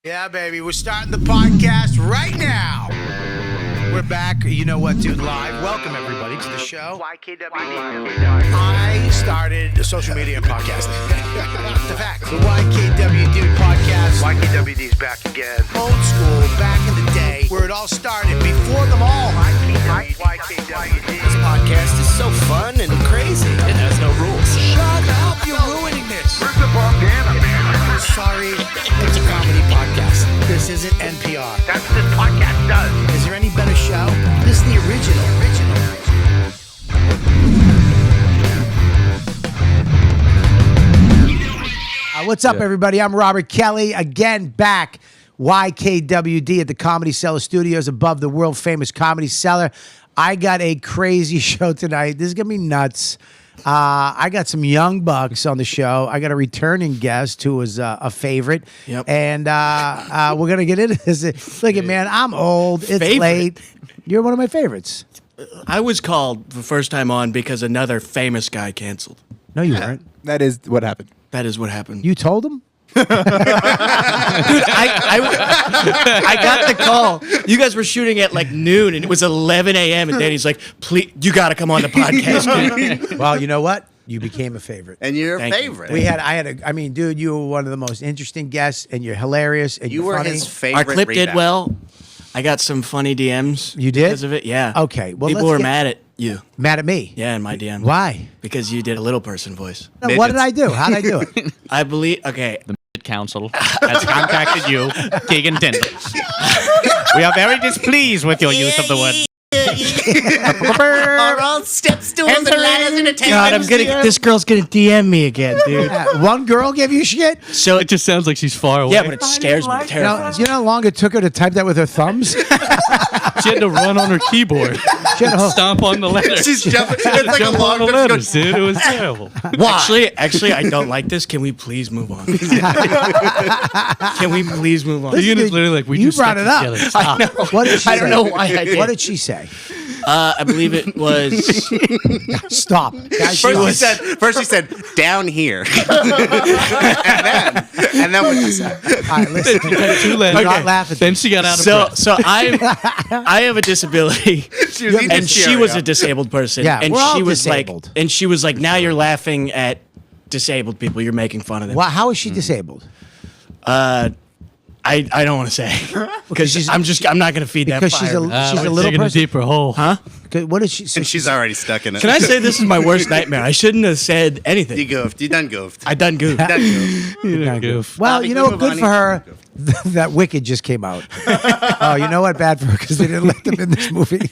Yeah, baby, we're starting the podcast right now. We're back, you know what, dude, live. Welcome, everybody, to the show. YKWD. I started social media and podcasting. The fact, the YKWD podcast. YKWD's back again. Old school, back in the day, where it all started, before them all. YKWD. This podcast is so fun and crazy. It has no rules. Shut up, you're ruining this. Where's the bandana, man? Sorry, it's a comedy podcast. This isn't NPR. That's what this podcast does. Is there any better show? This is the original. What's up, everybody? I'm Robert Kelly, again back. YKWD at the Comedy Cellar Studios above the world-famous Comedy Cellar. I got a crazy show tonight. This is going to be nuts. I got some young bucks on the show. I got a returning guest who was a favorite. Yep. And we're going to get into this. Look at, man, I'm old. It's late. You're one of my favorites. I was called the first time on because another famous guy canceled. No, you weren't. That is what happened. That is what happened. You told him? Dude, I got the call. You guys were shooting at like noon, and it was 11 a.m. And Danny's like, "Please, you got to come on the podcast." Well, you know what? You became a favorite. And you're a Thank you. favorite. I mean, dude, you were one of the most interesting guests, and you're hilarious, and You you're were funny. his favorite. Our clip did rebound. well. I got some funny DMs. You did? Because of it, yeah. Okay, well, people let's were get- mad at you. Mad at me? Yeah, in my DMs. Why? Because you did a little person voice. What did I do? How did I do it? I believe. Okay. Council has contacted you, Keegan Tindall. We are very displeased with your use of the word. Are all step stools and ladders in a God, this girl's gonna DM me again, dude. One girl gave you shit? So It just sounds like she's far away. yeah, but it scares me. It You know, terrifies you know how long it took her to type that with her thumbs? She had to run on her keyboard, She had to- stomp on the letters. She's jumping. It's like a Jump long on the jump. letters, dude. It was terrible. Actually, I don't like this. Can we please move on? Can we please move on? Keegan is literally like, we you do brought stuff it up. together. Stop. What did she I say? don't know why I did. What did she say? I believe it was. Stop. Guys, First she said, down here. and then what she said. All right, listen. Two letters. Do not laugh at Then this. she got out of So, breath. so I have a disability, She was eating and she Cheerio. was a disabled person. Yeah, and we're all she was disabled. like, now you're laughing at disabled people. You're making fun of them. Well, how is she disabled? I don't want to say because I'm not going to feed that Because fire. she's a We're little digging a person. deeper hole. Huh? What is she? And she's already stuck in it. Can I say this is my worst nightmare? I shouldn't have said anything. You goofed. You done goofed. I done goofed. Done goofed. You know, goof. Well, Bobby, you can know, we move good on? for her. That Wicked just came out. Oh, you know what? Bad for her because they didn't let them in this movie.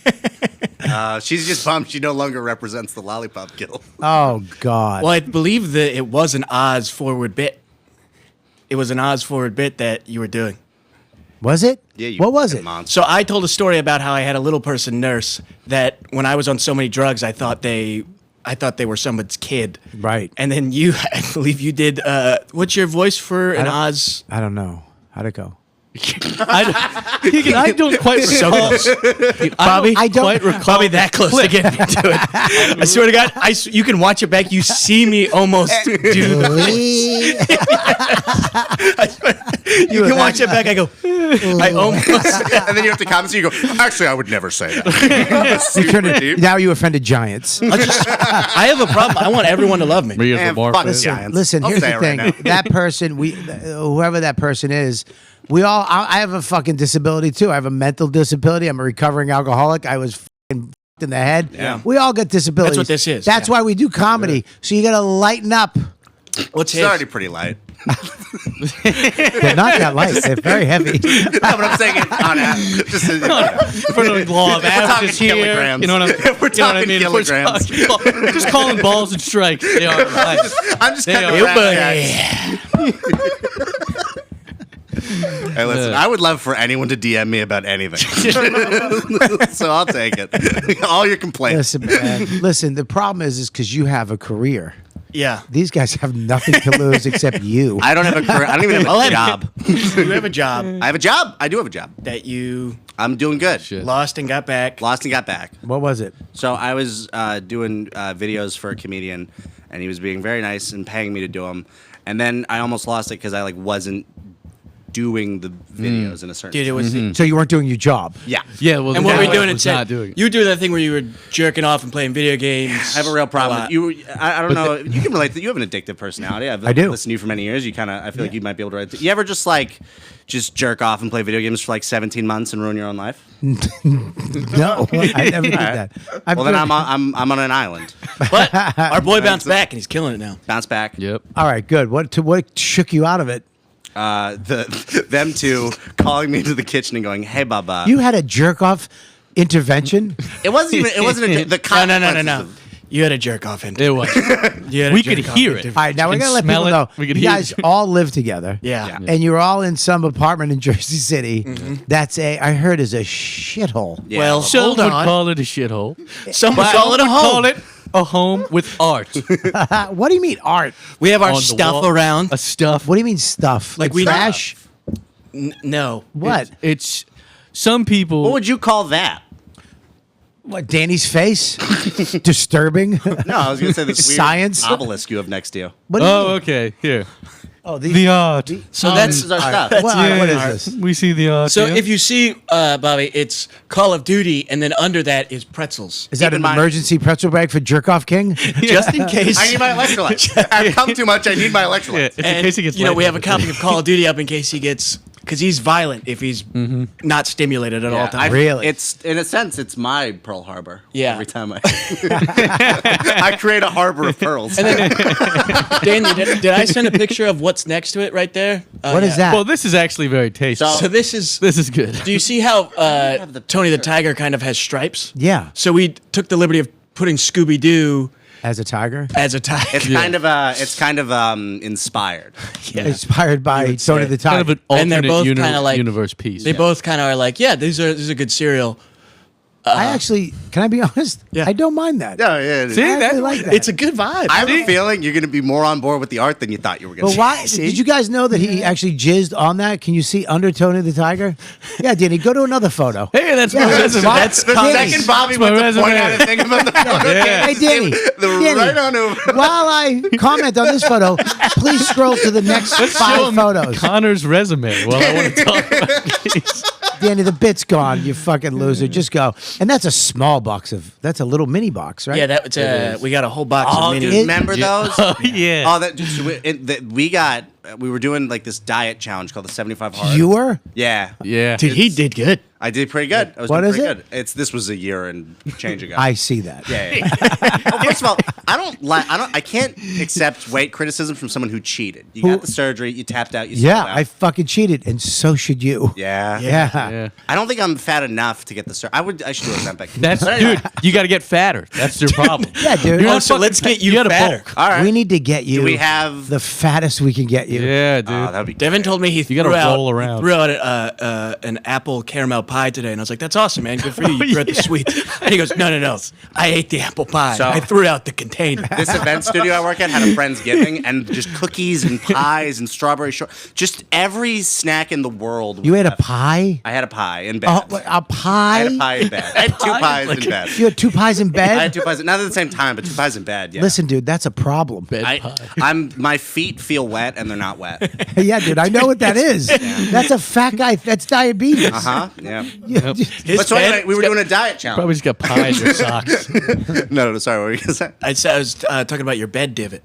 She's just bummed she no longer represents the Lollipop Guild. Oh God. Well, I believe that it was an Oz forward bit. It was an Oz forward bit that you were doing. Was it? Yeah, you What was fucking it? monster. So I told a story about how I had a little person nurse that when I was on so many drugs, I thought they were someone's kid. Right. And then you, I believe you did. What's your voice for an Oz? I don't know. How'd it go? Keegan, I don't quite So recall. close. Bobby, I don't- quite recall. Bobby, that close to getting me to it. I swear to God, you can watch it back. You see me almost do that. You can watch it back. I go, I almost. And then you have to comment, so you go, actually, I would never say that. You turned it- now you offended giants. I have a problem. I want everyone to love me. Me as a Man, bar fuck fan. Giants. Listen, I'll here's say the it thing. right now. That person, whoever that person is, I have a fucking disability too. I have a mental disability. I'm a recovering alcoholic. I was fucking in the head. Yeah. We all get disabilities. That's what this is, That's yeah. why we do comedy. So you got to lighten up. What's It's his? already pretty light. They're not that light. They're very heavy. No, but I'm saying it on average. Just For the law of talking averages here. kilograms. You know what I mean? We're You know what I talking mean? If kilograms. we're just calling balls and strikes. They are light. I'm just They kind are- of Hey, Hey, listen, I would love for anyone to DM me about anything. So I'll take it. All your complaints. Listen, man. Listen, the problem is because you have a career. Yeah. These guys have nothing to lose except you. I don't have a career. I don't even have a job. You have a job I have a job. I do have a job. that you I'm doing good. lost and got back. Lost and got back. What was it? So I was doing videos for a comedian, and he was being very nice and paying me to do them. And then I almost lost it because I wasn't doing the videos in a certain. Dude, it was. So you weren't doing your job. Yeah. Yeah, well, And the what guy were you doing? was not doing it. You were doing that thing where you were jerking off and playing video games. I have a real problem. lot. I don't know. You can relate. You have an addictive personality. I do. listened to you for many years. You kind of. I feel like you might be able to relate. You ever just jerk off and play video games for like 17 months and ruin your own life? No, I never did that. Well, then I'm on an island. But our boy bounced back and he's killing it now. Bounce back. Yep. All right, good. What shook you out of it? Them two calling me into the kitchen and going, "Hey, Baba." You had a jerk off intervention. It wasn't even. It wasn't the No. consequences. You had a jerk off into It was. We could hear it. All right, now we're And gonna let smell people it. know. We could You hear guys it. all live together. Yeah. And you're all in some apartment in Jersey City. That's I heard is a shithole. Yeah. Well, Some hold would on. call it a shithole. Some would Some call it a would home. call it a home with art. What do you mean art? We have our on the stuff wall. around. A stuff. What do you mean stuff? Like we- trash? No. What? It's some people. What would you call that? What? Danny's face? Disturbing. No, I was going to say this weird Science? obelisk you have next to you. What do you Oh, mean? okay. Here. Oh, The art. So This is our stuff. What is this? We see the art. So here. if you see, Bobby, it's Call of Duty, and then under that is pretzels. Is that in an mind- emergency pretzel bag for Jerk Off King? Just in case. I need my electrolytes. I've come too much. I need my electrolytes. Yeah, it's in And, case he gets we have a lightheaded. copy of Call of Duty up in case he gets, because he's violent if he's not stimulated at all times. Really? It's in a sense, it's my Pearl Harbor. Yeah. Every time I create a harbor of pearls. Danny, did I send a picture of what's next to it right there? What is that? Well, this is actually very tasty. So this is. This is good. Do you see how Tony the Tiger kind of has stripes? Yeah. So we took the liberty of putting Scooby Doo As a tiger? as a tiger. It's kind of inspired. Inspired by Tony the Kind of Tiger. an And they're alternate both kinda like- universe piece. They both kind of are like, yeah, this is a good cereal. I actually, can I be honest? Yeah. I don't mind that. Yeah, yeah. See, I that actually like that. It's a good vibe. I have a feeling you're going to be more on board with the art than you thought you were going But to. why? Did you guys know that he actually jizzed on that? Can you see under Tony the Tiger? Yeah, Danny, go to another photo. Hey, that's Yeah, my that's resume. fine. That's The Danny. second Bobby my went to point resume. out a thing about the photo. Yeah. Hey, Danny. Danny, Right on over. while I comment on this photo, please scroll to the next Let's show 5 him photos. Connor's resume. Well, I want to talk about these. Danny, the bit's gone. You fucking loser. Just go. And that's a small box of. That's a little mini box, right? yeah, that's we got a whole box Oh, of dude, mini. remember those? Oh, yeah. Oh, we were doing like this diet challenge called the 75 Hard. You were? Yeah. Yeah. Dude, he did good. I did pretty good. I was What doing is pretty it? Good. This was a year and change ago. I see that. Yeah. Well, first of all, I can't accept weight criticism from someone who cheated. You got the surgery, you tapped out, you Yeah, sold out. I fucking cheated, and so should you. Yeah. Yeah. Yeah. I don't think I'm fat enough to get the surgery. I should do Ozempic. That's But anyway. dude. You got to get fatter. That's your problem. Yeah, dude. You're Oh, not so fucking let's get you gotta fatter. bulk. All right. We need to get you. Do we have? the fattest we can get you? Yeah, dude. Oh, that'd be. Devin told me he You gotta threw out, roll around. he threw out an apple caramel pie today, and I was like, "That's awesome, man. Good for you. You threw out the sweet." And he goes, "No. I ate the apple pie. So- I threw out the container." This event studio I work at had a Friendsgiving and just cookies and pies and strawberry short. Just every snack in the world. You ate a pie? I had a pie in bed. Oh, a pie? I had a pie in bed. I had 2 pies in bed. You had 2 pies in I bed? had 2 pies, not at the same time, but 2 pies in bed. Yeah. Listen, dude, that's a problem. My feet feel wet and they're not wet. Yeah, dude, I know what that is. That's a fat guy. That's diabetes. Huh? Yeah. Yeah. But so anyway, we were doing a diet challenge. Probably just got pie in your socks. No, sorry. What were you gonna say? I was talking about your bed divot.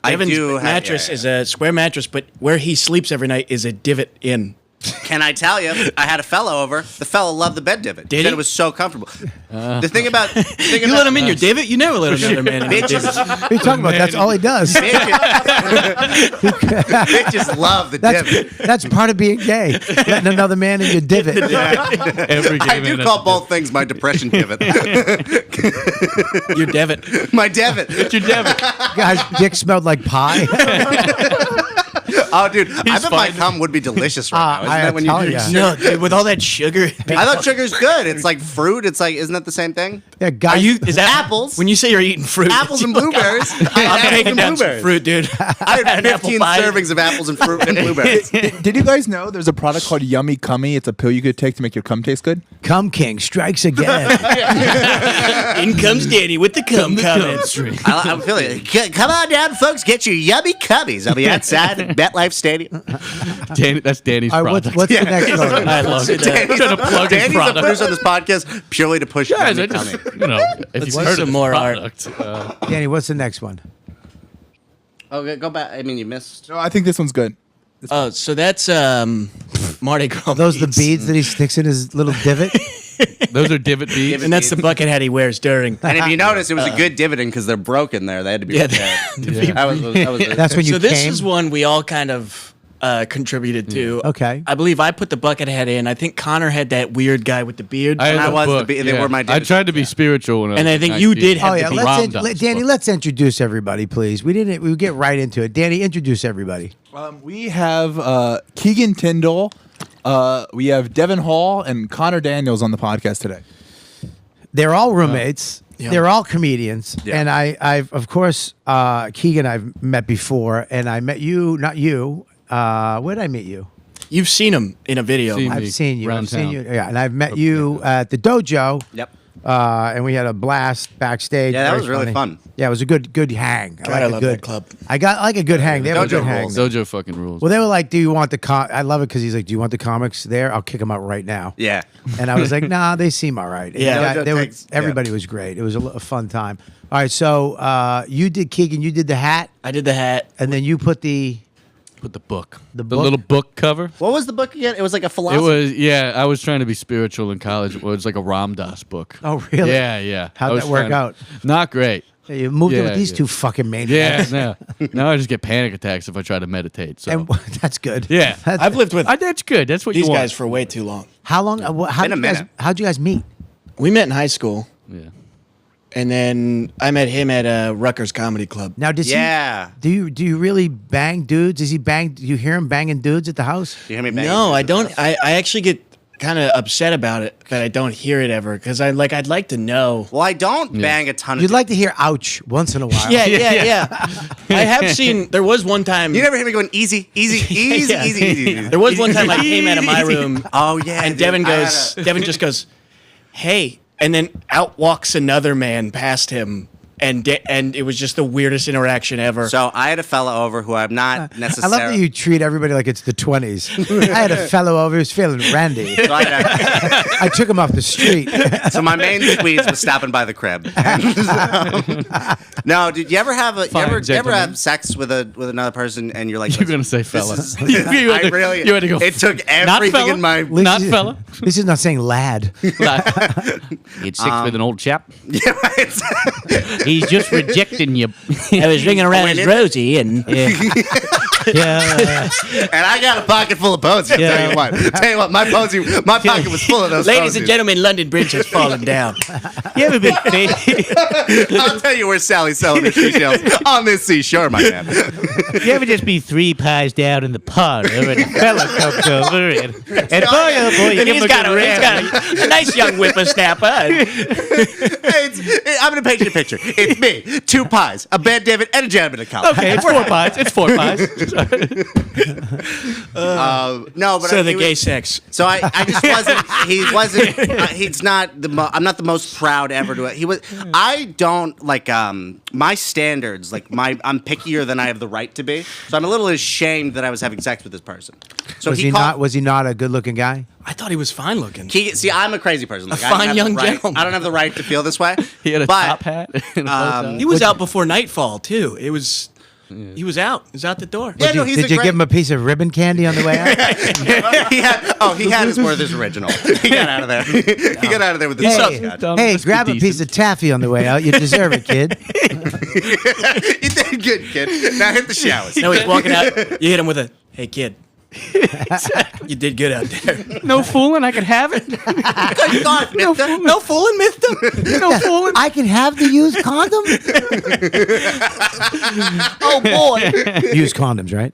I Devin's do have- mattress yeah. is a square mattress, but where he sleeps every night is a divot in. Can I tell you? I had a fellow over. The fellow loved the bed divot. Did Said he? it was so comfortable. The thing about You let him in your divot? You never let another man in your divot. bitches, What are you talking about? That's all he does. bitches love the divot. That's part of being gay. Letting another man in your divot. Every I game do call both things my depression divot. Your divot. My divot. your Devin. Guy's dick smelled like pie. Oh, dude, I bet my fine. cum would be delicious right now. Isn't I that when tell you ya. drink? No, dude, with all that sugar. I thought sugar's good. It's like fruit. It's like, isn't that the same thing? Yeah, Are guys. you? Is that Apples. When you say you're eating fruit, Apples and blueberries. I I'm had apples taking and down some blueberries. fruit, dude. I had An apple 15 pie. servings of apples and fruit and blueberries. Did you guys know there's a product called Yummy Cummy? It's a pill you could take to make your cum taste good. Cum King strikes again. In comes Danny with the cum comments. I'm feeling it. Come on down, folks. Get your yummy cubbies. I'll be outside at MetLife Life Stadium. That's Danny's All right, product. what's the next one? I love it. Danny's Trying to plug his Danny's a product. producer on this podcast purely to push Guys, Yummy I just, Tummy. if you've watch heard some of more more art. product, Danny, what's the next one? Okay, go back. I mean, you missed. No, I think this one's good. Oh, so that's Mardi Gras. Are those the beads that he sticks in his little divot? those are divot beads. And that's the bucket hat he wears during. And if you notice, it was a good dividend because they're broken there. They had to be Yeah, repaired. That was That's when you So this came. is one we all kind of contributed to. Okay. I believe I put the bucket hat in. I think Connor had that weird guy with the beard. I had I a was the book, be- they were my I divot tried to be beads, spiritual. When And was I think 19. you did have Oh the yeah, beard. Ram Dass Danny, book. let's introduce everybody, please. We get right into it. Danny, introduce everybody. We have Keegan Tindall. We have Devon Hall and Connor Daniels on the podcast today. They're all roommates. Yeah. They're all comedians, Yeah. and I've of course Keegan I've met before, and I met you, not you. Where did I meet you? You've seen him in a video. Seen me I've seen you. around I've seen town. you. Yeah, and I've met you at the dojo. Yep. And we had a blast backstage. Yeah, that Very was really funny. fun. Yeah, it was a good hang. God, I a love good that club. I like a good hang. They have a Dojo good hang. rules. Dojo fucking rules. Well, they were like, "Do you want the I love it because he's like, "Do you want the comics there? I'll kick them out right now." Yeah. And I was like, "Nah, they seem all right." And Yeah. they were, Takes- yeah. everybody was great. It was a fun time. All right, so you did Keegan, you did the hat, I did the hat. and then you put the Put the book. The The book? little book cover. What was the book again? It was like a It philosophy. was, yeah, I was trying to be spiritual in college. It was like a Ram Dass book. Oh, really? Yeah, yeah. How'd I was that work trying to- out? Not great. you moved in with Yeah, these yeah. two fucking Yeah, maniacs. no. Now I just get panic attacks if I try to meditate. So And that's good. yeah, That's- I've lived with that's good. That's what these you want. guys for way too long. How long? Been a minute. How'd you guys meet? We met in high school, Yeah. and then I met him at Rutgers Comedy Club. Now, does Yeah. he? Do you really bang dudes? Does he bang? Do you hear him banging dudes at the house? Do you hear me banging No, through I the don't. house? I actually get kind of upset about it that I don't hear it ever because I'd like to know. Well, I don't bang a ton of. You'd like to hear "ouch" once in a while. Yeah. I have seen. There was one time. You never hear me going easy, easy, easy, Yeah. easy, easy. There was one time I came out of my room. Oh yeah. And dude. Devin I goes. gotta- Devin just goes, "Hey," and then out walks another man past him, and it was just the weirdest interaction ever. So I had a fella over who I'm not I necessarily. love that you treat everybody like it's the 20s. I had a fellow over who was feeling randy. So, I took him off the street. so my main squeeze was stopping by the crib. No, did you ever have a? You Fine, ever gentlemen. have sex with another person and you're like, You're gonna say fella. This is, You had I to- really. you had to go, It took "Not everything fella?" in my. Not fella. This is not saying lad. He'd sex with an old chap. Yeah, right. He's just rejecting you. I was ringing around Went as in- Rosie, and Yeah. And I got a pocket full of posies. Yeah. Tell you what, my pocket was full of those. ladies and posies. gentlemen, London Bridge has fallen down. You ever been I'll tell you where Sally's selling her seashells on this seashore, my man. You ever just be 3 pies down in the parlor and a fella comes over and boy, oh boy, you And give he's him got, good he's rap. got a nice young whippersnapper. I'm going to paint you a picture. It's me, 2 pies, a bad David, and a gentleman in college. Okay, it's 4 pies. It's 4 pies. No, but So I, the he gay was, sex. So I just wasn't. He wasn't. He's not the. I'm not the most proud ever to it. He was. I don't like. My standards. Like I'm pickier than I have the right to be. So I'm a little ashamed that I was having sex with this person. So Was he not? Was he not a good-looking guy? I thought he was fine looking. See, I'm a crazy person. Like, I fine don't have young the right, gentleman. I don't have the right to feel this way. He had a but, top hat. And a bow tie. He was out before nightfall too. It was. He was out. He was out the door. Yeah, no, he's Did a you great- give him a piece of ribbon candy on the way out? he had his Werther's original. He got out of there. He got out of there with the Hey, sauce. Dumb, hey, just be grab a decent. piece of taffy on the way out. You deserve it, kid. You did good, kid. Now hit the showers. No, he's walking out. You hit him with a, "Hey kid, you did good out there." No fooling, I could have it. Good God, mister. No fooling, mister. No fooling. I can have the used condom? Oh boy. Used condoms, right?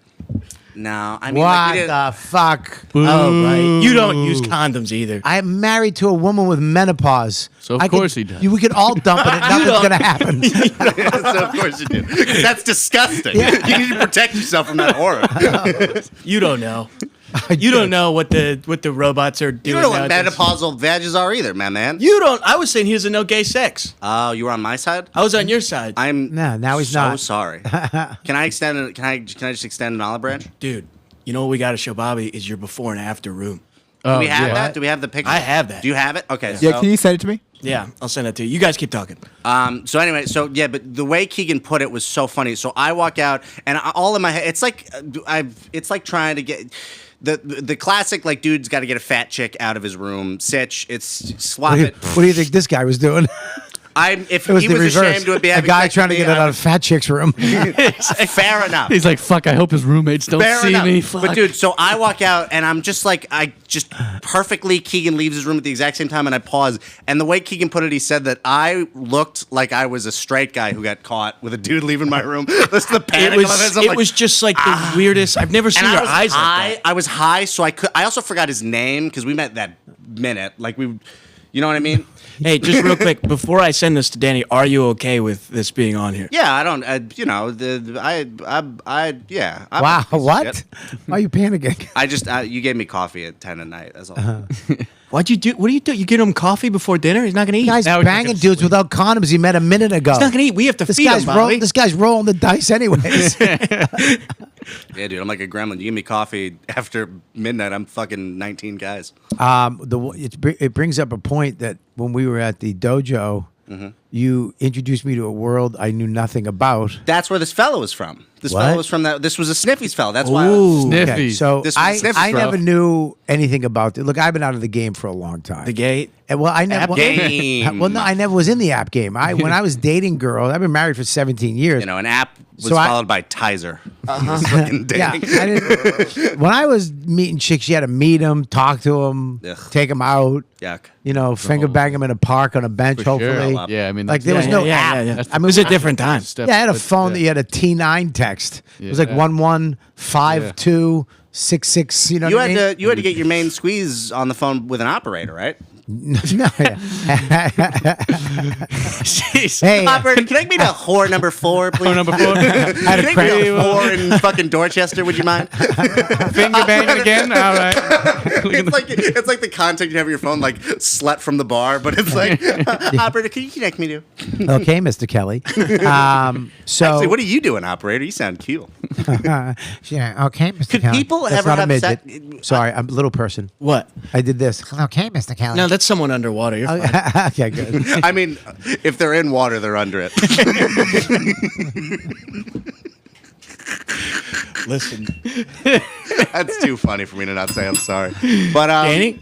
No, I mean, What like, we didn't- the fuck? Oh right. You don't use condoms either. I'm married to a woman with menopause. So of I could- course he does. We could all dump it and nothing's going to happen. so of course you do. 'Cause that's disgusting. You need to protect yourself from that horror. You don't know. You don't know what the robots are doing. You don't know what nowadays. menopausal vages are either, my man. You don't. I was saying he was a no gay sex. Oh, you were on my side. I was on your side, I'm No, now he's so not. sorry. Can I extend? Can I just extend an olive branch? dude. You know what we got to show Bobby is your before and after room. Do we have that? Do we have the picture? I have that. Do you have it? Okay. Yeah, so- can you send it to me? Yeah, I'll send that to you. You guys keep talking. So anyway, but the way Keegan put it was so funny. So I walk out, and all in my head, it's like it's like trying to get the classic like dude's got to get a fat chick out of his room. Sitch, it's swap it. What do you think this guy was doing? If It was he the was reverse. ashamed to be A having guy sex trying to with get me, it out of fat chick's room. fair enough. He's like, fuck, I hope his roommates don't Fair see enough. me. Fuck. But dude, so I walk out and I'm just like, perfectly Keegan leaves his room at the exact same time and I pause. And the way Keegan put it, he said that I looked like I was a straight guy who got caught with a dude leaving my room. That's the panic. It was just like the weirdest. I've never seen and your I was eyes high. like that. I was high, so I also forgot his name because we met that minute. Like you know what I mean? Hey, just real quick, before I send this to Danny, are you okay with this being on here? Yeah, I don't. Yeah. I'm Wow, a piece of what? shit. Why are you panicking? I just you gave me coffee at 10 at night. That's all. What'd you do? What do you do? You get him coffee before dinner? He's not gonna eat. Guy's Now he's banging gonna dudes without condoms he met a minute ago. He's not gonna eat. We have to This feed guy's him, Bobby. this guy's rolling the dice anyways. Yeah, dude, I'm like a gremlin. You give me coffee after midnight, I'm fucking 19 guys. It brings up a point that when we were at the dojo, you introduced me to a world I knew nothing about. That's where this fellow was from. This What? fellow was from that. This was a Sniffies fellow. That's why. Ooh, Sniffies. So This was I Sniffies, bro. never knew anything about it. Look, I've been out of the game for a long time. The gate. And, well, I never. App game. Well, no, I never was in the app game. When I was dating girls, I've been married for 17 years. You know, an app was So followed by Tizer. Fucking Yeah, dating. I didn't, when I was meeting chicks, you had to meet them, talk to them, Ugh. take them out. Yuck. You know, finger bang them in a park on a bench. For sure. Hopefully, Yeah, I mean, like that's- there was Yeah, no yeah, app. yeah, yeah. I mean, It was a different time. Step- yeah, I had a that's- phone that yeah. you had a T9 text. It was like Yeah. 115266. You know You what I had mean? to get your main squeeze on the phone with an operator, right? No, yeah. Jeez. Hey, Operator, connect me to whore number 4, please. Number 4. had a Connect me to credit. whore in fucking Dorchester, would you mind? Finger banging again? All right. It's like the contact you have on your phone, like slut from the bar, but it's like, operator, can you connect me to? Okay, Mr. Kelly. So Actually, what are you doing, operator? You sound cute. yeah, okay, Mr. Could Kelly. people That's ever not a have midget. sex- Sorry, I'm a little person. What? I did this. Okay, Mr. Kelly. No, that's someone underwater. You're fine. Okay, good. I mean, if they're in water, they're under it. Listen, That's too funny for me to not say. I'm sorry. But Danny.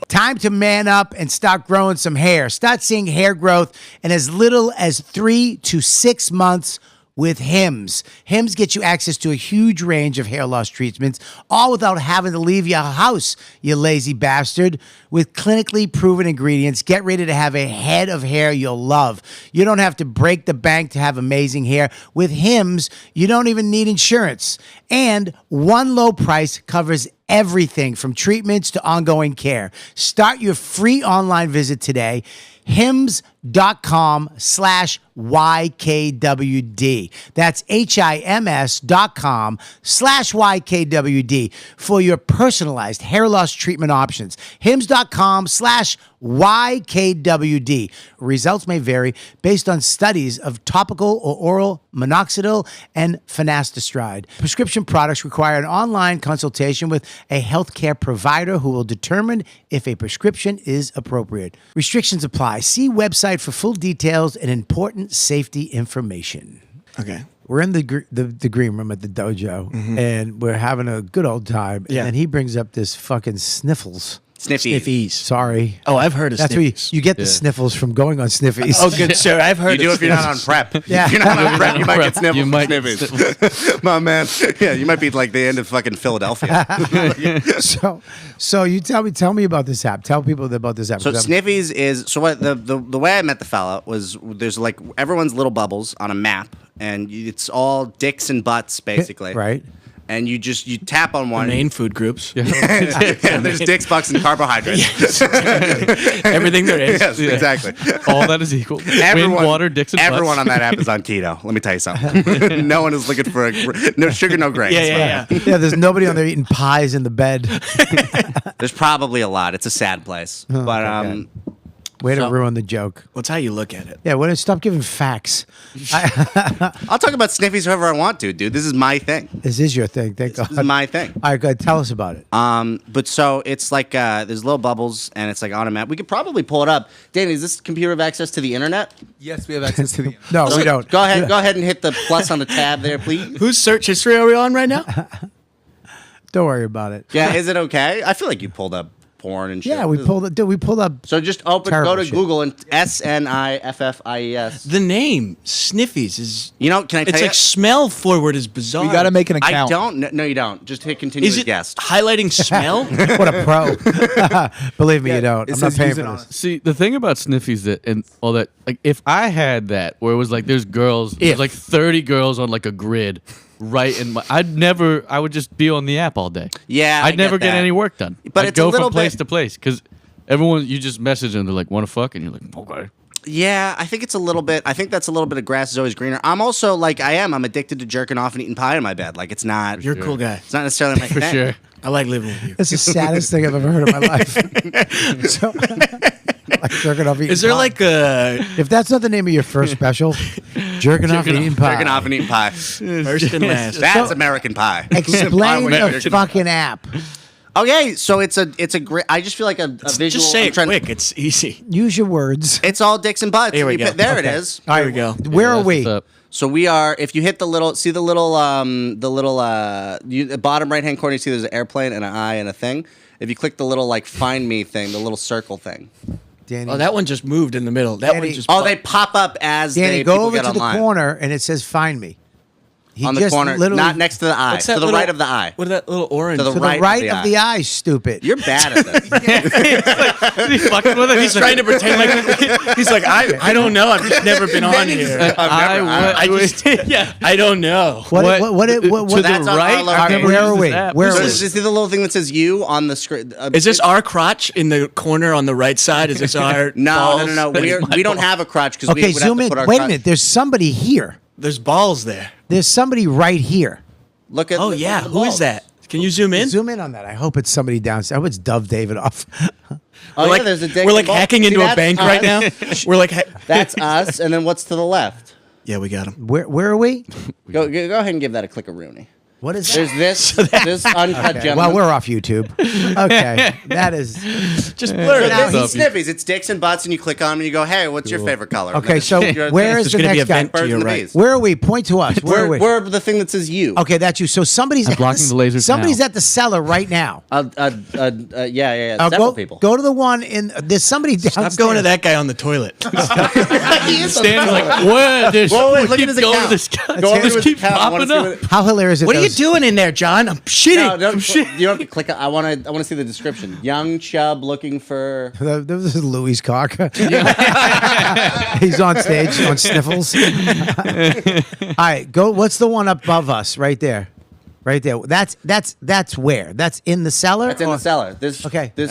Time to man up and start growing some hair. Start seeing hair growth in as little as 3 to 6 months with Hims. Hims gets you access to a huge range of hair loss treatments, all without having to leave your house, you lazy bastard. With clinically proven ingredients, get ready to have a head of hair you'll love. You don't have to break the bank to have amazing hair. With Hims, you don't even need insurance. And one low price covers everything from treatments to ongoing care. Start your free online visit today. hims.com/YKWD. That's HIMS.com/YKWD for your personalized hair loss treatment options. hims.com/YKWD. Results may vary based on studies of topical or oral minoxidil and finasteride. Prescription products require an online consultation with a healthcare provider who will determine if a prescription is appropriate. Restrictions apply. See website for full details and important safety information. Okay. We're in the green room at the dojo, and we're having a good old time. Yeah. And he brings up this fucking sniffles. Sniffy. Sniffies. Sorry. Oh, I've heard of That's where Sniffies. you get the sniffles from going on Sniffies. Oh, good sir. I've heard. You do of if you're not on Sniffies. prep. Yeah. If you're not on prep, you might get sniffles You from might sniffies. My man. Yeah, you might be like the end of fucking Philadelphia. So you tell me about this app. Tell people about this app. So 'Cause I'm- Sniffies is so what the way I met the fella was there's like everyone's little bubbles on a map and it's all dicks and butts basically. right. and you tap on one. Main food groups. Yeah, there's dicks, bucks, and carbohydrates. Everything there is. Yes, exactly. All that is equal. Everyone, Wind, water, dicks, and everyone butts. on that app is on keto. Let me tell you something. No one is looking for no sugar, no grains. Yeah. Yeah, there's nobody on there eating pies in the bed. There's probably a lot. It's a sad place, but Way to So- ruin the joke. Well, it's how you look at it. Yeah, stop giving facts. I'll talk about Sniffies whoever I want to, dude. This is my thing. This is your thing. Thank God. This is my thing. All right, go ahead. Tell us about it. But so it's like there's little bubbles, and it's like on a map. We could probably pull it up. Danny, does this computer have access to the internet? Yes, we have access to the. No, we don't. Go ahead and hit the plus on the tab there, please. Whose search history are we on right now? Don't worry about it. Yeah, is it okay? I feel like you pulled up porn and shit. Yeah, we pulled it. Dude, we pulled up. So just go Terrible to shit. Google and SNIFFIES. The name Sniffies is. You know, can I tell It's you? like smell forward is bizarre. We got to make an I account. don't. No, you don't. Just hit continue Is as it guest. highlighting smell? What a pro. Believe me, you don't. it I'm not says paying use for it on this. See, the thing about Sniffies that and all that, like, if I had that, where it was like there's girls, there's like 30 girls on like a grid, right in my, I would just be on the app all day. Yeah, I I'd never get get that. any work done. But I'd it's a go little from place bit- to place because everyone, you just message them, they're like, want to fuck, and you're like, okay. Yeah, I think it's a little bit. I think that's a little bit of grass is always greener. I'm also like I'm addicted to jerking off and eating pie in my bed. Like it's not. You're a cool guy. It's not necessarily my For thing. sure. I like living with you. It's the saddest thing I've ever heard in my life. So, like jerking off, eating Is there pie. like a If that's not the name of your first special, jerking off, eating pie. Jerking off and eating pie. first and last? That's American Pie. Explain Pie the with jerking- fucking app. Okay, so it's a great. I just feel like a visual. Just say I'm it trying- quick. It's easy. Use your words. It's all dicks and butts. Here we go. There it Okay. is. All Here we go. Where are That's we? what's up. So we are. If you hit the little the bottom right hand corner, you see there's an airplane and an eye and a thing. If you click the little like find me thing, the little circle thing. Danny, Oh, that one just moved in the middle. That Danny- one just. Oh, they pop up as Danny, people go over get to online. the corner and it says "Find Me." He On the just corner, literally- not next to the eye, What's to that the little- right of the eye. What is that little orange? To the to right the right of of the the eye. Stupid. You're bad at this. He's fucking with it. He's trying to pretend like he's like I don't know. I've just never been on here. I just I don't know. What? To That's the on right? our little I've page. never Where used are this we? app. Where So are we? is this the little thing that says you on the screen? Is this our crotch in the corner on the right side? Is this our No, balls? no. We don't have a crotch because Okay, we would zoom have in. to put our Wait a crotch- minute. There's somebody here. There's balls there. There's somebody right here. Look at. Oh look yeah, at the who is balls. that? Can you zoom in? Zoom in on that. I hope it's somebody downstairs. I hope it's Dove Davidoff. Oh We're yeah, like, there's a dick we're like and ball. hacking See, into a that's bank us. right now. We're like, That's us, and then what's to the left? yeah, we got him. Where are we? Go ahead and give that a click a Rooney. What is There's that? this uncut Okay, gentleman. well, we're off YouTube. Okay, that is Just blur So it now out. he's Sniffies. It's dicks and butts, and you click on them and you go, "Hey, what's your favorite color?" okay. So where is There's the gonna be next a guy? vent to Birds your and the right. bees. Where are we? Point to us. Where are we? We're the thing that says you. Okay, that's you. So somebody's at blocking the lasers Somebody's now. at the cellar right now. Yeah. Go, Several people. Go to the one in. There's somebody downstairs. Stop going to that guy on the toilet. Stan's like, what? There's, Whoa, wait, we look keep at his going to account. this guy. Go over to This his keeps account. I wanna popping see up. what- How hilarious! What are you doing in there, John? I'm shitting. No, don't, you don't have to click. I want to see the description. Young chub looking for. This is Louis cock. He's on stage on Sniffles. All right, go. What's the one above us? Right there. Right there. That's where. That's in the cellar. It's in the cellar. This. Okay. This.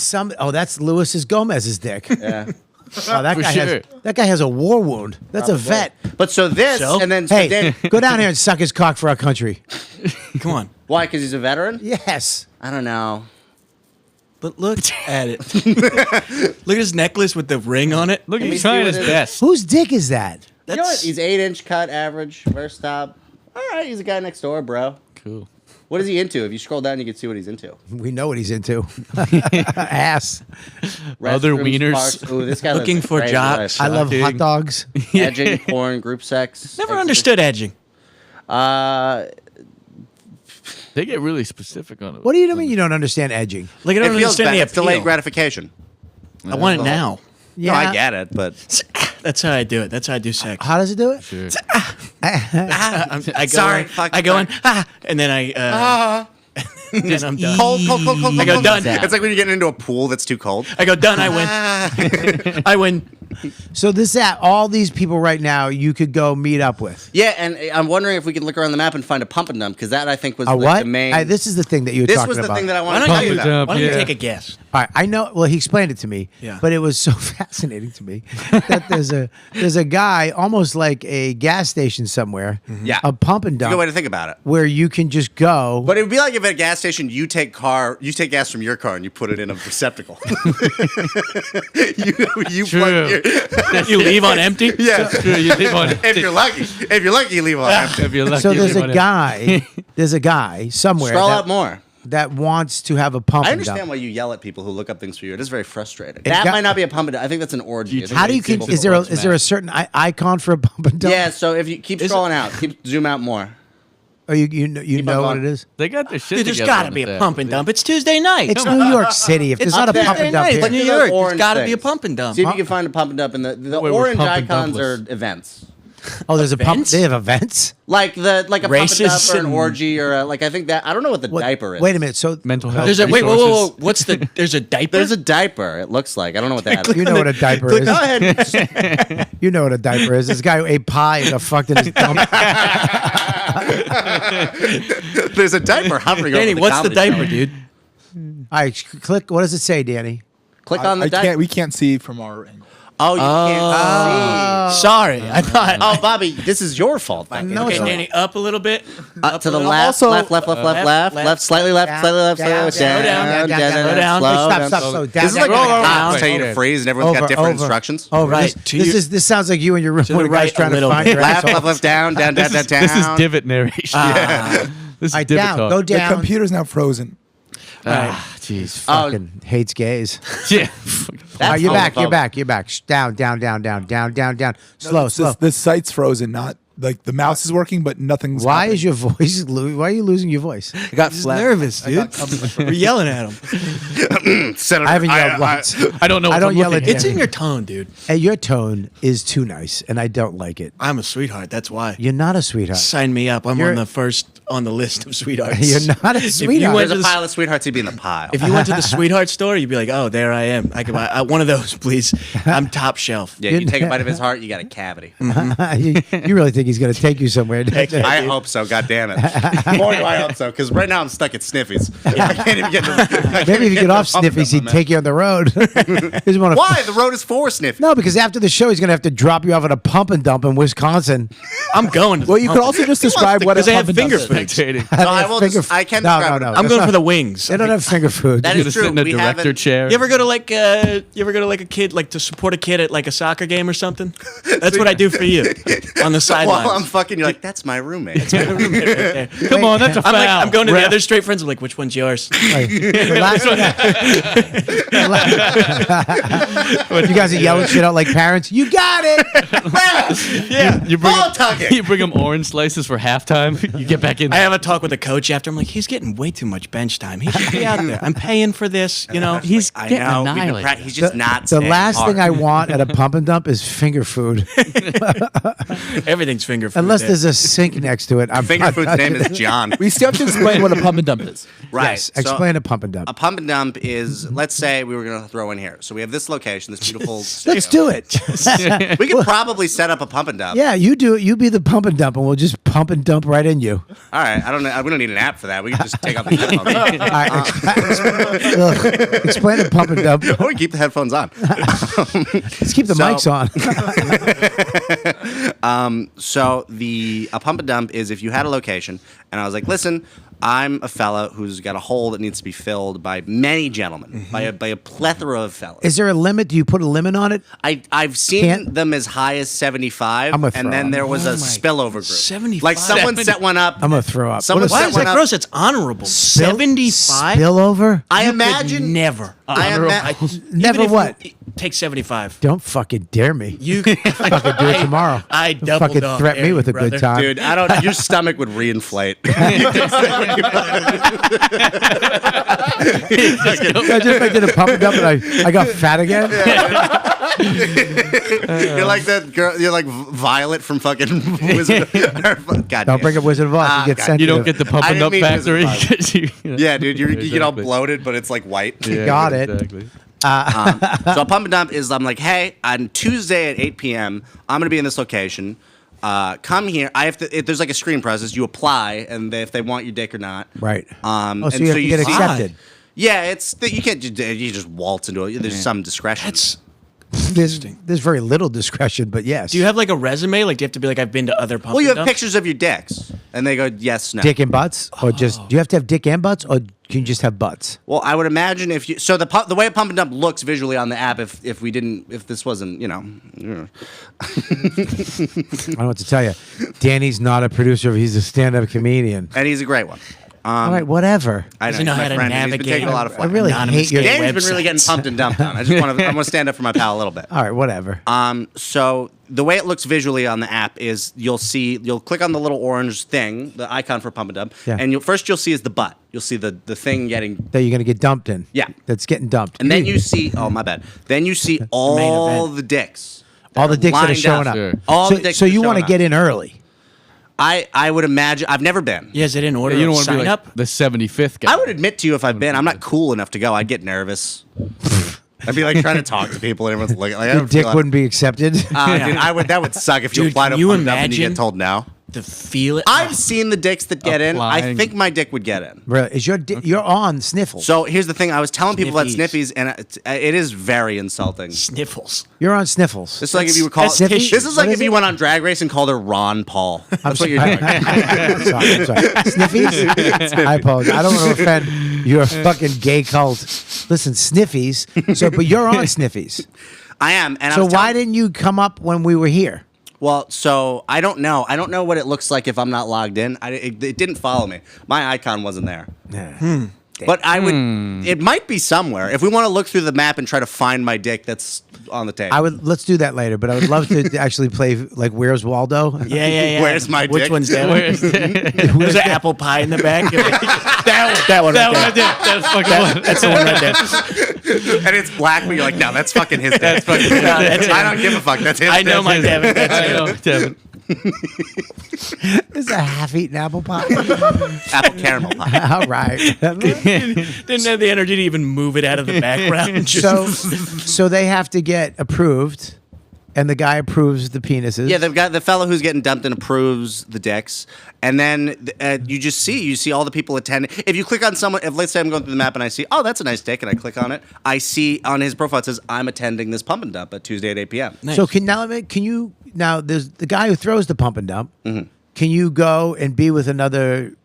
Some. Oh, that's Lewis's Gomez's dick. Yeah. Oh, that For guy sure. has. That guy has a war wound. That's a vet. But so this, So? and then Hey, Dan, go down here and suck his cock for our country. Come on. why? Because he's a veteran. Yes. I don't know. But look at it. Look at his necklace with the ring on it. Look, me he's see trying what his it is. best. Whose dick is that? You know what? He's 8-inch cut, average, first stop. All right, he's a guy next door, bro. Cool. What is he into? If you scroll down, you can see what he's into. We know what he's into. Ass. Other Restrooms, wieners. parks. Ooh, this guy lives Looking a for crazy jobs. I love hot Shocking. dogs. life. Edging, porn, group sex. Never understood edging. They get really specific on it. What do you mean you don't understand edging? Like I It don't feels understand bad. the It's delayed appeal. gratification. I want it now. Yeah. No, I get it, but That's how I do it. That's how I do sex. How does it do it? Sure. I go Sorry, in, fuck, I go in, sorry. and then I then I'm done. cold. I go done. It's like when you get into a pool that's too cold. I go done. I win. I win. So all these people right now you could go meet up with. Yeah, and I'm wondering if we could look around the map and find a pump and dump, because that I think was What? the main. This is the thing that you were This talking was the about. thing that I Why wanted don't to you, talk about. why don't you Yeah. take a guess? All right, I know. Well, he explained it to me, but it was so fascinating to me that there's a guy almost like a gas station somewhere, Yeah. a pump and Good way dump, to think about it. where you can just go. But it would be like if at a gas station you take gas from your car and you put it in a receptacle. you plug your, You leave on empty? yeah. Sure, you leave on If you're lucky, you leave on empty. If you're lucky, So you there's leave a on it. guy. There's a guy somewhere Scroll that, out more. that wants to have a pump I and understand dump. why you yell at people who look up things for you. It is very frustrating. It That got- might not be a pump and dump. I think that's an orgy. I think How do you it's keep? people Is there who- is there a certain icon for a pump and dump? Yeah, so if you keep scrolling out, zoom out more. Or you know what going. it is? They got their shit Dude, there's together got to on be this a app. pump and dump. It's Tuesday night. It's New York City. If there's It's not a Tuesday pump and dump night. here, It's New Look at York. those There's orange got to be a things. pump and dump. See if you can find a pump and dump. And the Wait, we're orange pump and icons dumpless. are events. oh, there's a pump. Events? They have events. Like a pump and dump Races or an and- orgy or I think that I don't know what the diaper is. Wait a minute. So Mental health. There's a wait, whoa, whoa, resources. whoa. What's the? There's a diaper. There's a diaper. It looks like I don't know what that is. you know what a diaper is. Go ahead. You know what a diaper is. This guy ate pie and got fucked in his dump. There's a diaper hovering over Danny, the what's the comedy diaper, show. dude? All right, click. What does it say, Danny? Click on the I diaper. can't. We can't see from our angle. Oh, you can't see. Sorry, I thought. Oh, Bobby, this is your fault. No, Okay, it's not. Danny, up a little bit. Up to the little. left, Also- left, slightly left, slightly left, down, slightly down, left, down, down. slow Stop, down. stop, slow. Down, This is down, like down, when down, cops down. tell you to freeze and everyone's got different instructions. Over. Right, This sounds like you in your room the when a guy's right a trying to little find bit. your Left, asshole. left, down, down, down, down, down. This is divot narration. This All is right, divot down. talk. Go The down. computer's now frozen. Jeez. Fucking hates gays. Yeah. All right, you're back. You're homophobic. back. You're back. Down, down, down, down, down, down, down. Slow, slow. The site's frozen. Not like the mouse is working, but nothing's. Why happening. is your voice? Why are you losing your voice? I got flat. nervous, dude. We're yelling at him. Senator, I haven't yelled once. I don't know. I what don't I'm yell looking at It's Danny. in your tone, dude. Hey, your tone is too nice, and I don't like it. I'm a sweetheart. That's why. You're not a sweetheart. Sign me up. I'm You're- on the first on the list of sweethearts. You're not a you sweetheart. went There's to a the- pile of sweethearts. He'd be in the pile. If you went to the sweetheart store, you'd be like, "Oh, there I am. I can buy one of those, please. I'm top shelf." Yeah, you take a bite of his heart, you got a cavity. you really think he's going to take you somewhere? don't you? I hope so. God damn it. Boy, do I hope so. Because right now I'm stuck at Sniffies. I can't even get. Maybe if you get off Sniffies, he'd take you on the road. He doesn't wanna- Why? The road is for Sniffies. No, because after the show, he's going to have to drop you off at a pump and dump in Wisconsin. I'm going. To Well, you could also just describe what a because they have pump and finger dump is. foods. Spectating. No, I will. I can No, describe no, it. no. I'm going not- for the wings. They don't have finger food. That You is just true. sit in a We director haven't- chair. You ever go to like a kid like to support a kid at like a soccer game or something? That's what I do for you on the sidelines. Well, I'm fucking. You're like, that's my roommate. Come on, that's a foul. I'm going to the Ref. other straight friends. I'm like, which one's yours? Like, the last- you guys are yelling shit out like parents. You got it. Yeah. You bring Ball him, tugging. you bring him orange slices for halftime. You get back in. I have a talk with the coach after. I'm like, he's getting way too much bench time. He should be out there. I'm paying for this. You know, He's I getting know. we've been annihilated. He's just not. The staying last hard. thing I want at a pump and dump is finger food. everything's finger food. Unless there. there's a sink next to it. I'm Finger not food's touching name it. is John. We still have to explain what a pump and dump is. Right. Yes, So, explain a pump and dump. a pump and dump is, let's say we were going to throw in here. So we have this location, this beautiful. Let's do it. We could probably set up a pump and dump. Yeah, you do it. You be the pump and dump, and we'll just pump and dump right in you. All right. I don't know. We don't need an app for that. We can just take off the headphones. All right, explain a pump and dump. Or we keep the headphones on. Let's keep the mics on. So a pump and dump is if you had a location and I was like, listen, I'm a fella who's got a hole that needs to be filled by many gentlemen, by a plethora of fellas. Is there a limit? Do you put a limit on it? I've seen Can't- them as high as 75, I'm gonna and throw then up. there was a spillover group. 75? Like someone set one up. I'm gonna throw up. Someone Why set is one that up. gross? It's honorable. 75. Spillover? I You could imagine. never. Never Even if what? you take 75. Don't fucking dare me. You Fucking do it tomorrow. I Don't double fucking dog threat dare me you, with a brother. good time. Dude, I don't. Your stomach would reinflate. I did a pump and dump and I got fat again. You're like that girl. You're like Violet from fucking Wizard. God Don't bring up Wizard of Oz. You get sensitive. You don't get the pump I and didn't dump mean factory. Wizard You know. Yeah, dude. You get all Exactly. bloated, but it's like white. Yeah, got it. Exactly. So a pump and dump is I'm like, hey, on Tuesday at 8 p.m., I'm going to be in this location. Come here. I have to. There's like a screening process. You apply, and if they want your dick or not. Right. So so you have to get accepted. Yeah, you can't you just waltz into it. There's some discretion. There's very little discretion, but yes. Do you have like a resume? Like, do you have to be like, I've been to other pump Well, you and have dumps? pictures of your dicks, and they go yes, no. dick and butts, or just do you have to have dick and butts, or can you just have butts? Well, I would imagine if you the way a pump and dump looks visually on the app, if this wasn't I don't know what to tell you. Danny's not a producer; he's a stand-up comedian. and he's a great one. All right, whatever. I Does he know he's my how to friend, and he's been taking a lot of navigate? flack. I really Anonymous hate your. gay Danny's been really getting websites. pumped and dumped on. I want to stand up for my pal a little bit. All right, whatever. So the way it looks visually on the app is you'll click on the little orange thing, the icon for pump and dump, Yeah. and first you'll see is the butt. You'll see the thing getting, That you're gonna get dumped in. Yeah. That's getting dumped. and then you see, oh my bad, then you see all the dicks. all the dicks that are lined showing up. up. Sure. All so the dicks so that are you want to showing get up. in early. I would imagine. I've never been. Yeah, is it in order? You don't of want to be sign like up? the 75th guy. I would admit to you if I've been. I'm not cool enough to go. I'd get nervous. I'd be like trying to talk to people, and everyone's looking. Like, I Your don't dick feel wouldn't be accepted. Dude, that would suck if you Dude, applied to can you pump and dump and you imagine? get told no. The feel it. I've seen the dicks that get in. I Applying. think my dick would get in. Really, is you're on Sniffles? So here's the thing. I was telling people about Sniffies. Sniffies, and it is very insulting. Sniffles. You're on Sniffles. This is like if you were called. that's This tissue. is like What if is you it? went on Drag Race and called her Ron Paul. That's what you're doing. I'm sorry. Sniffies? I apologize. I don't want to offend your fucking gay cult. Listen, Sniffies. So, but you're on Sniffies. I am. And I So was why telling- didn't you come up when we were here? Well, so I don't know. I don't know what it looks like if I'm not logged in. It didn't follow me. My icon wasn't there. But I would. It might be somewhere. If we want to look through the map and try to find my dick, that's on the table. Let's do that later. But I would love to actually play like Where's Waldo? Yeah. Where's my Which dick? one's that one? There's an apple pie in the back. that one right there. That's fucking That's the one right there. And it's black, but you're like, no, that's fucking his dick. That's fucking. No, that's I don't give a fuck. That's his. I know dick. my Devin. That's I it. know, Devin. It's a half-eaten apple pie. apple caramel pie. All right. Didn't have the energy to even move it out of the background. Just- So they have to get approved, and the guy approves the penises. Yeah, they've got the fellow who's getting dumped and approves the dicks, and then you see all the people attending. If you click on someone, if let's say I'm going through the map and I see, oh, that's a nice dick, and I click on it, I see on his profile it says I'm attending this pump and dump at Tuesday at 8 p.m. So there's the guy who throws the pump and dump. Mm-hmm. Can you go and be with another?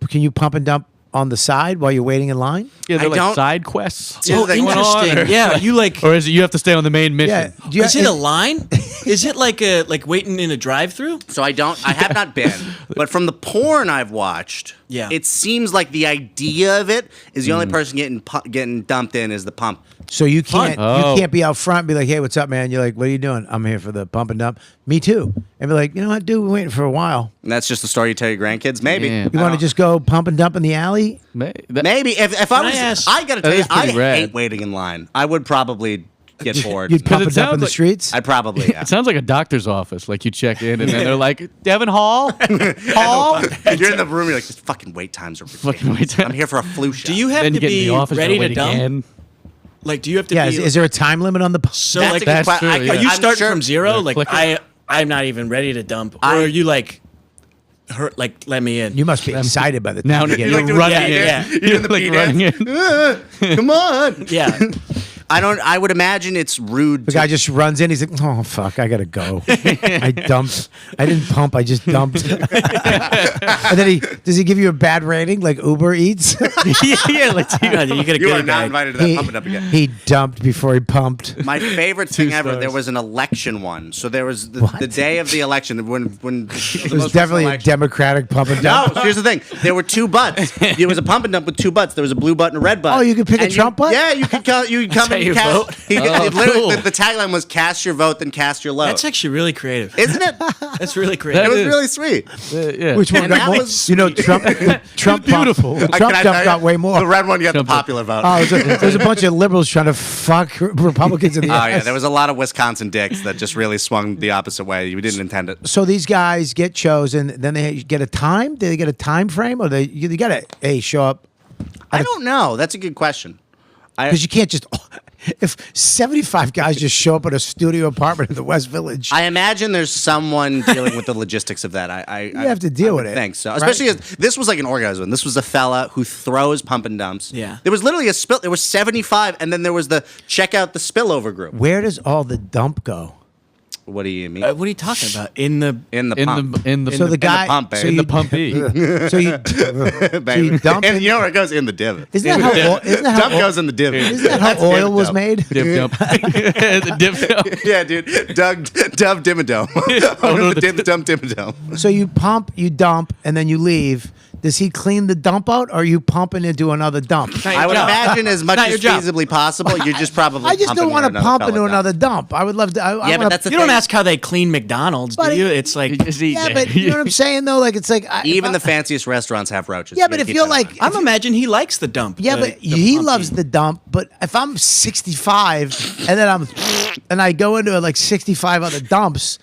Can you pump and dump on the side while you're waiting in line? Yeah, they're I like don't- side quests. Oh, they- going on, interesting. Yeah, you like. Or is it you have to stay on the main mission? Yeah. Is it a line? Is it like waiting in a drive-through? So I have not been, but from the porn I've watched, Yeah. it seems like the idea of it is the only person getting dumped in is the pump. So you can't Oh. you can't be out front and be like, hey, what's up, man? You're like, what are you doing? I'm here for the pump and dump. Me too. And be like, you know what, dude, we're waiting for a while. And that's just the story you tell your grandkids. Maybe Yeah. You want to just go pump and dump in the alley? maybe if I Can I was, ask- I gotta That tell you, is pretty I rad. hate waiting in line. I would probably get bored. You'd pump it and dump in sounds the like- streets? I'd probably. Yeah. It sounds like a doctor's office. Like you check in and then they're like, Devon Hall? Hall? You're in the room. You're like, this fucking wait times are ridiculous. Fucking wait time. I'm here for a flu shot. Do you have Then to you get in be the office, ready gotta to wait dump? again. Like, do you have to Yeah, be? is there a time limit on the pump? so That's like, a good That's question. true, yeah. are you I'm starting sure- from zero? Like click I'm not even ready to dump, or I- are you like, let me in? You must be excited by the time Now you get you're in. like running Yeah, in. yeah. You're like running in. Come on. Yeah. I would imagine it's rude. The guy just runs in. He's like, "Oh fuck, I gotta go. I dumped. I didn't pump. I just dumped." And then does he give you a bad rating like Uber Eats? yeah, let's you get a you goodie are not bag. invited to that pump it up again. He dumped before he pumped. My favorite thing ever. stars. There was an election one. So there was the day of the election when It was definitely a Democratic pump and No, dump. so here's the thing. There were two butts. There was a pump and dump with two butts. There was a blue butt and a red butt. Oh, you could pick a And Trump butt? Yeah, you could come. You could come how and you cast. vote? Literally, cool. the tagline was "Cast your vote, then cast your load." That's actually really creative. Isn't it? That's really creative. It was is. really sweet. Yeah. Which one And got that more? was You know, Trump. Trump beautiful. Trump Can I dump tell got you? way more. The red one, you got the Trump- popular vote. Oh, there's a bunch of liberals trying to fuck Republicans in the Oh ass. yeah, there was a lot of Wisconsin dicks that just really swung the opposite way. You didn't intend it. So these guys get chosen, then they get a time. Do they get a time frame, or you got to show up? I don't know. That's a good question. Because you can't just if 75 guys just show up at a studio apartment in the West Village, I imagine there's someone dealing with the logistics of that. you have to deal with I it. think so. right? Especially as this was like an organized one. This was a fella who throws pump and dumps. Yeah. There was literally a spill. There was 75, and then there was the check out the spillover group. Where does all the dump go? What do you mean? What are you talking about? In the pump. So the guy, pump, babe. so In you, the pumpy. so you, Baby. you dump and it- you know where it goes? In the divot. isn't that how, isn't that how, Dump goes in the divot. isn't that how That's oil divot was dump. made? Dip dump. The dip dump. Yeah, dude. Dove Dimmadome. no, The Dump Dimmadome. So you pump, you dump, and then you leave. Does he clean the dump out, or are you pumping into another dump? I would imagine as much Not as your job. feasibly possible. You're just probably. I just don't pumping want to another pump pellet into dump. another dump. I would love to. I Yeah, wanna, but that's the You don't thing. ask how they clean McDonald's, do But you? It's like yeah, but you know what I'm saying though. Like it's like Even the fanciest restaurants have roaches. Yeah, You but gotta if keep you're that in like, mind. I'm imagining he likes the dump. yeah, the- but the he pumpy. loves the dump. But if I'm 65 and I go into like 65 other dumps.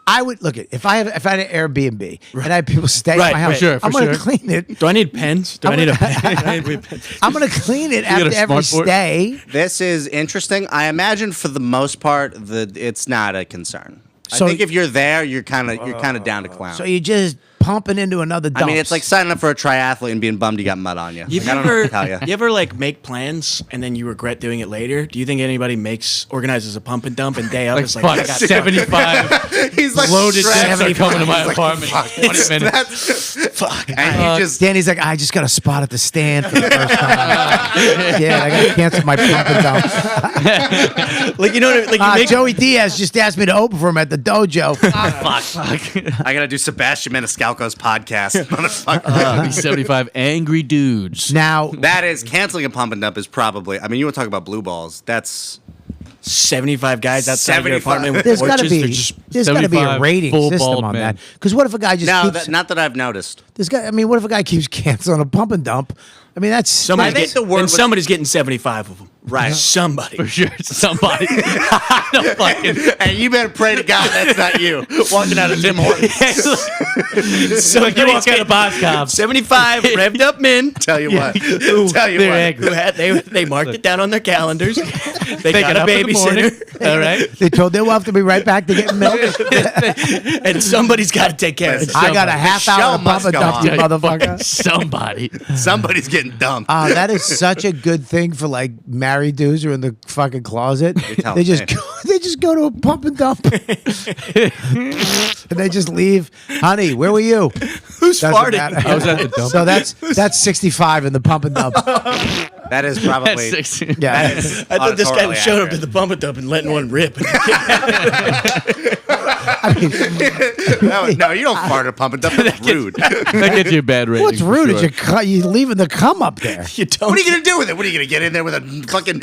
I would look at if I had an Airbnb and I had people stay at Right, my house. for sure, I'm for gonna sure. clean it. Do I need pens? Do I need a pen? I'm gonna clean it got after a every smartboard? stay. This is interesting. I imagine for the most part, it's not a concern. So- I think if you're there, you're kind of down to clown. So you just pumping into another dump. I mean, it's like signing up for a triathlete and being bummed you got mud on you. You Like, I don't know what ever, to tell you. you ever like make plans and then you regret doing it later? Do you think anybody organizes a pump and dump and day up? Like, It's like, fuck, I got 75 He's like loaded stressed. dicks are coming to my apartment. 20 minutes. Fuck. And you just Danny's like, I just got a spot at the stand for the first time. Yeah, I got to cancel my pump and dump. like you know what, like you make Joey Diaz just asked me to open for him at the dojo. I gotta do Sebastian Maniscalco's podcast, motherfucker. These 75 angry dudes. Now, That is canceling a pump and dump is probably. I mean, you want to talk about blue balls? That's 75 guys outside your 75. apartment with there's got to torches. be They're just there's got to be a 75 rating full system bald on men. that. Because what if a guy just no, keeps? not that I've noticed. I mean, what if a guy keeps canceling a pump and dump? I mean, that's somebody's, I think getting, the word and was- somebody's getting 75 of them. Right. Somebody. For sure, somebody. I don't fucking. And you better pray to God that's not you walking out of Tim Hortons. So You walk out of Boscov. 75 revved up men. Tell you what. Who, Tell you they're what. angry. who had they marked it down on their calendars. They They got get a up in the morning. babysitter. All right. They told their wife to be right back to get milk. And somebody's got to take care of it. I got a half hour show to pump must and go dump, on. you motherfucker. Somebody. Somebody's getting dumped. That is such a good thing for like married dudes who are in the fucking closet. telling They just me. they just go to a pump and dump, and they just leave. Honey, where were you? Who's Doesn't farting? matter. I was at the dump. So that's 65 in the pump and dump. That is That's probably. 16. Yeah. I thought this guy auditorially showed up accurate. to the pump and dump and letting one rip. No, you don't fart a pump and dump. That's rude. That gets you a bad rating. What's for rude sure. is you leaving the cum up there. You don't. What are you gonna do with it? What are you gonna get in there with a fucking?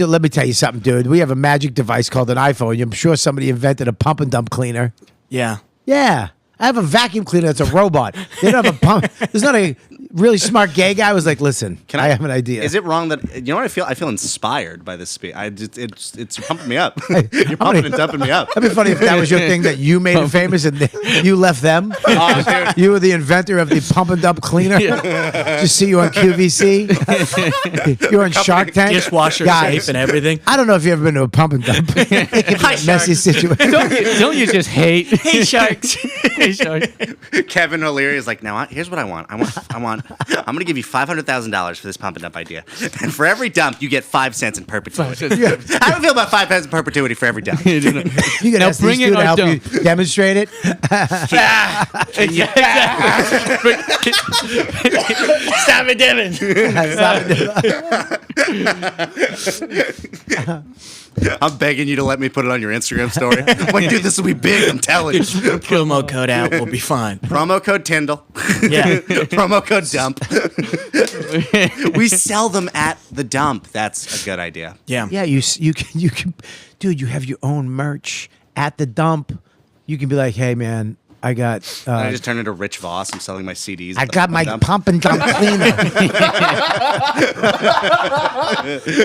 Let me tell you something, dude. We have a magic device called an iPhone. I'm sure somebody invented a pump and dump cleaner. Yeah. Yeah. I have a vacuum cleaner that's a robot. They don't have a pump. There's not a really smart gay guy who was like, listen, I have an idea. Is it wrong that you know what I feel? I feel inspired by this speech. It's pumping me up. You're pumping and dumping me up. That'd be funny if that was your thing that you made it famous and you left them. Oh, dude. You were the inventor of the pump and dump cleaner. Just see you on QVC. You're on Shark Tank. Dishwasher Guys, safe and everything. I don't know if you've ever been to a pump and dump. It can be a messy situation. Don't you just hate? Hey, sharks. Hey, shark. Kevin O'Leary is like, now here's what I want. I'm gonna give you $500,000 for this pump and dump idea, and for every dump you get 5 cents in perpetuity. How do you feel about 5 cents in perpetuity for every dump? You can Now ask bring these in two to our help dump. you demonstrate it. Stop it, Devin. I'm begging you to let me put it on your Instagram story. I'm like, dude, this will be big. I'm telling you. Promo code out. We'll be fine. Promo code Tindall. Yeah. Promo code Dump. We sell them at the dump. That's a good idea. Yeah. Yeah, you can, dude. You have your own merch at the dump. You can be like, hey man, I got I just turned into Rich Voss. I'm selling my CDs. I at the got my dump. pump and dump cleaner.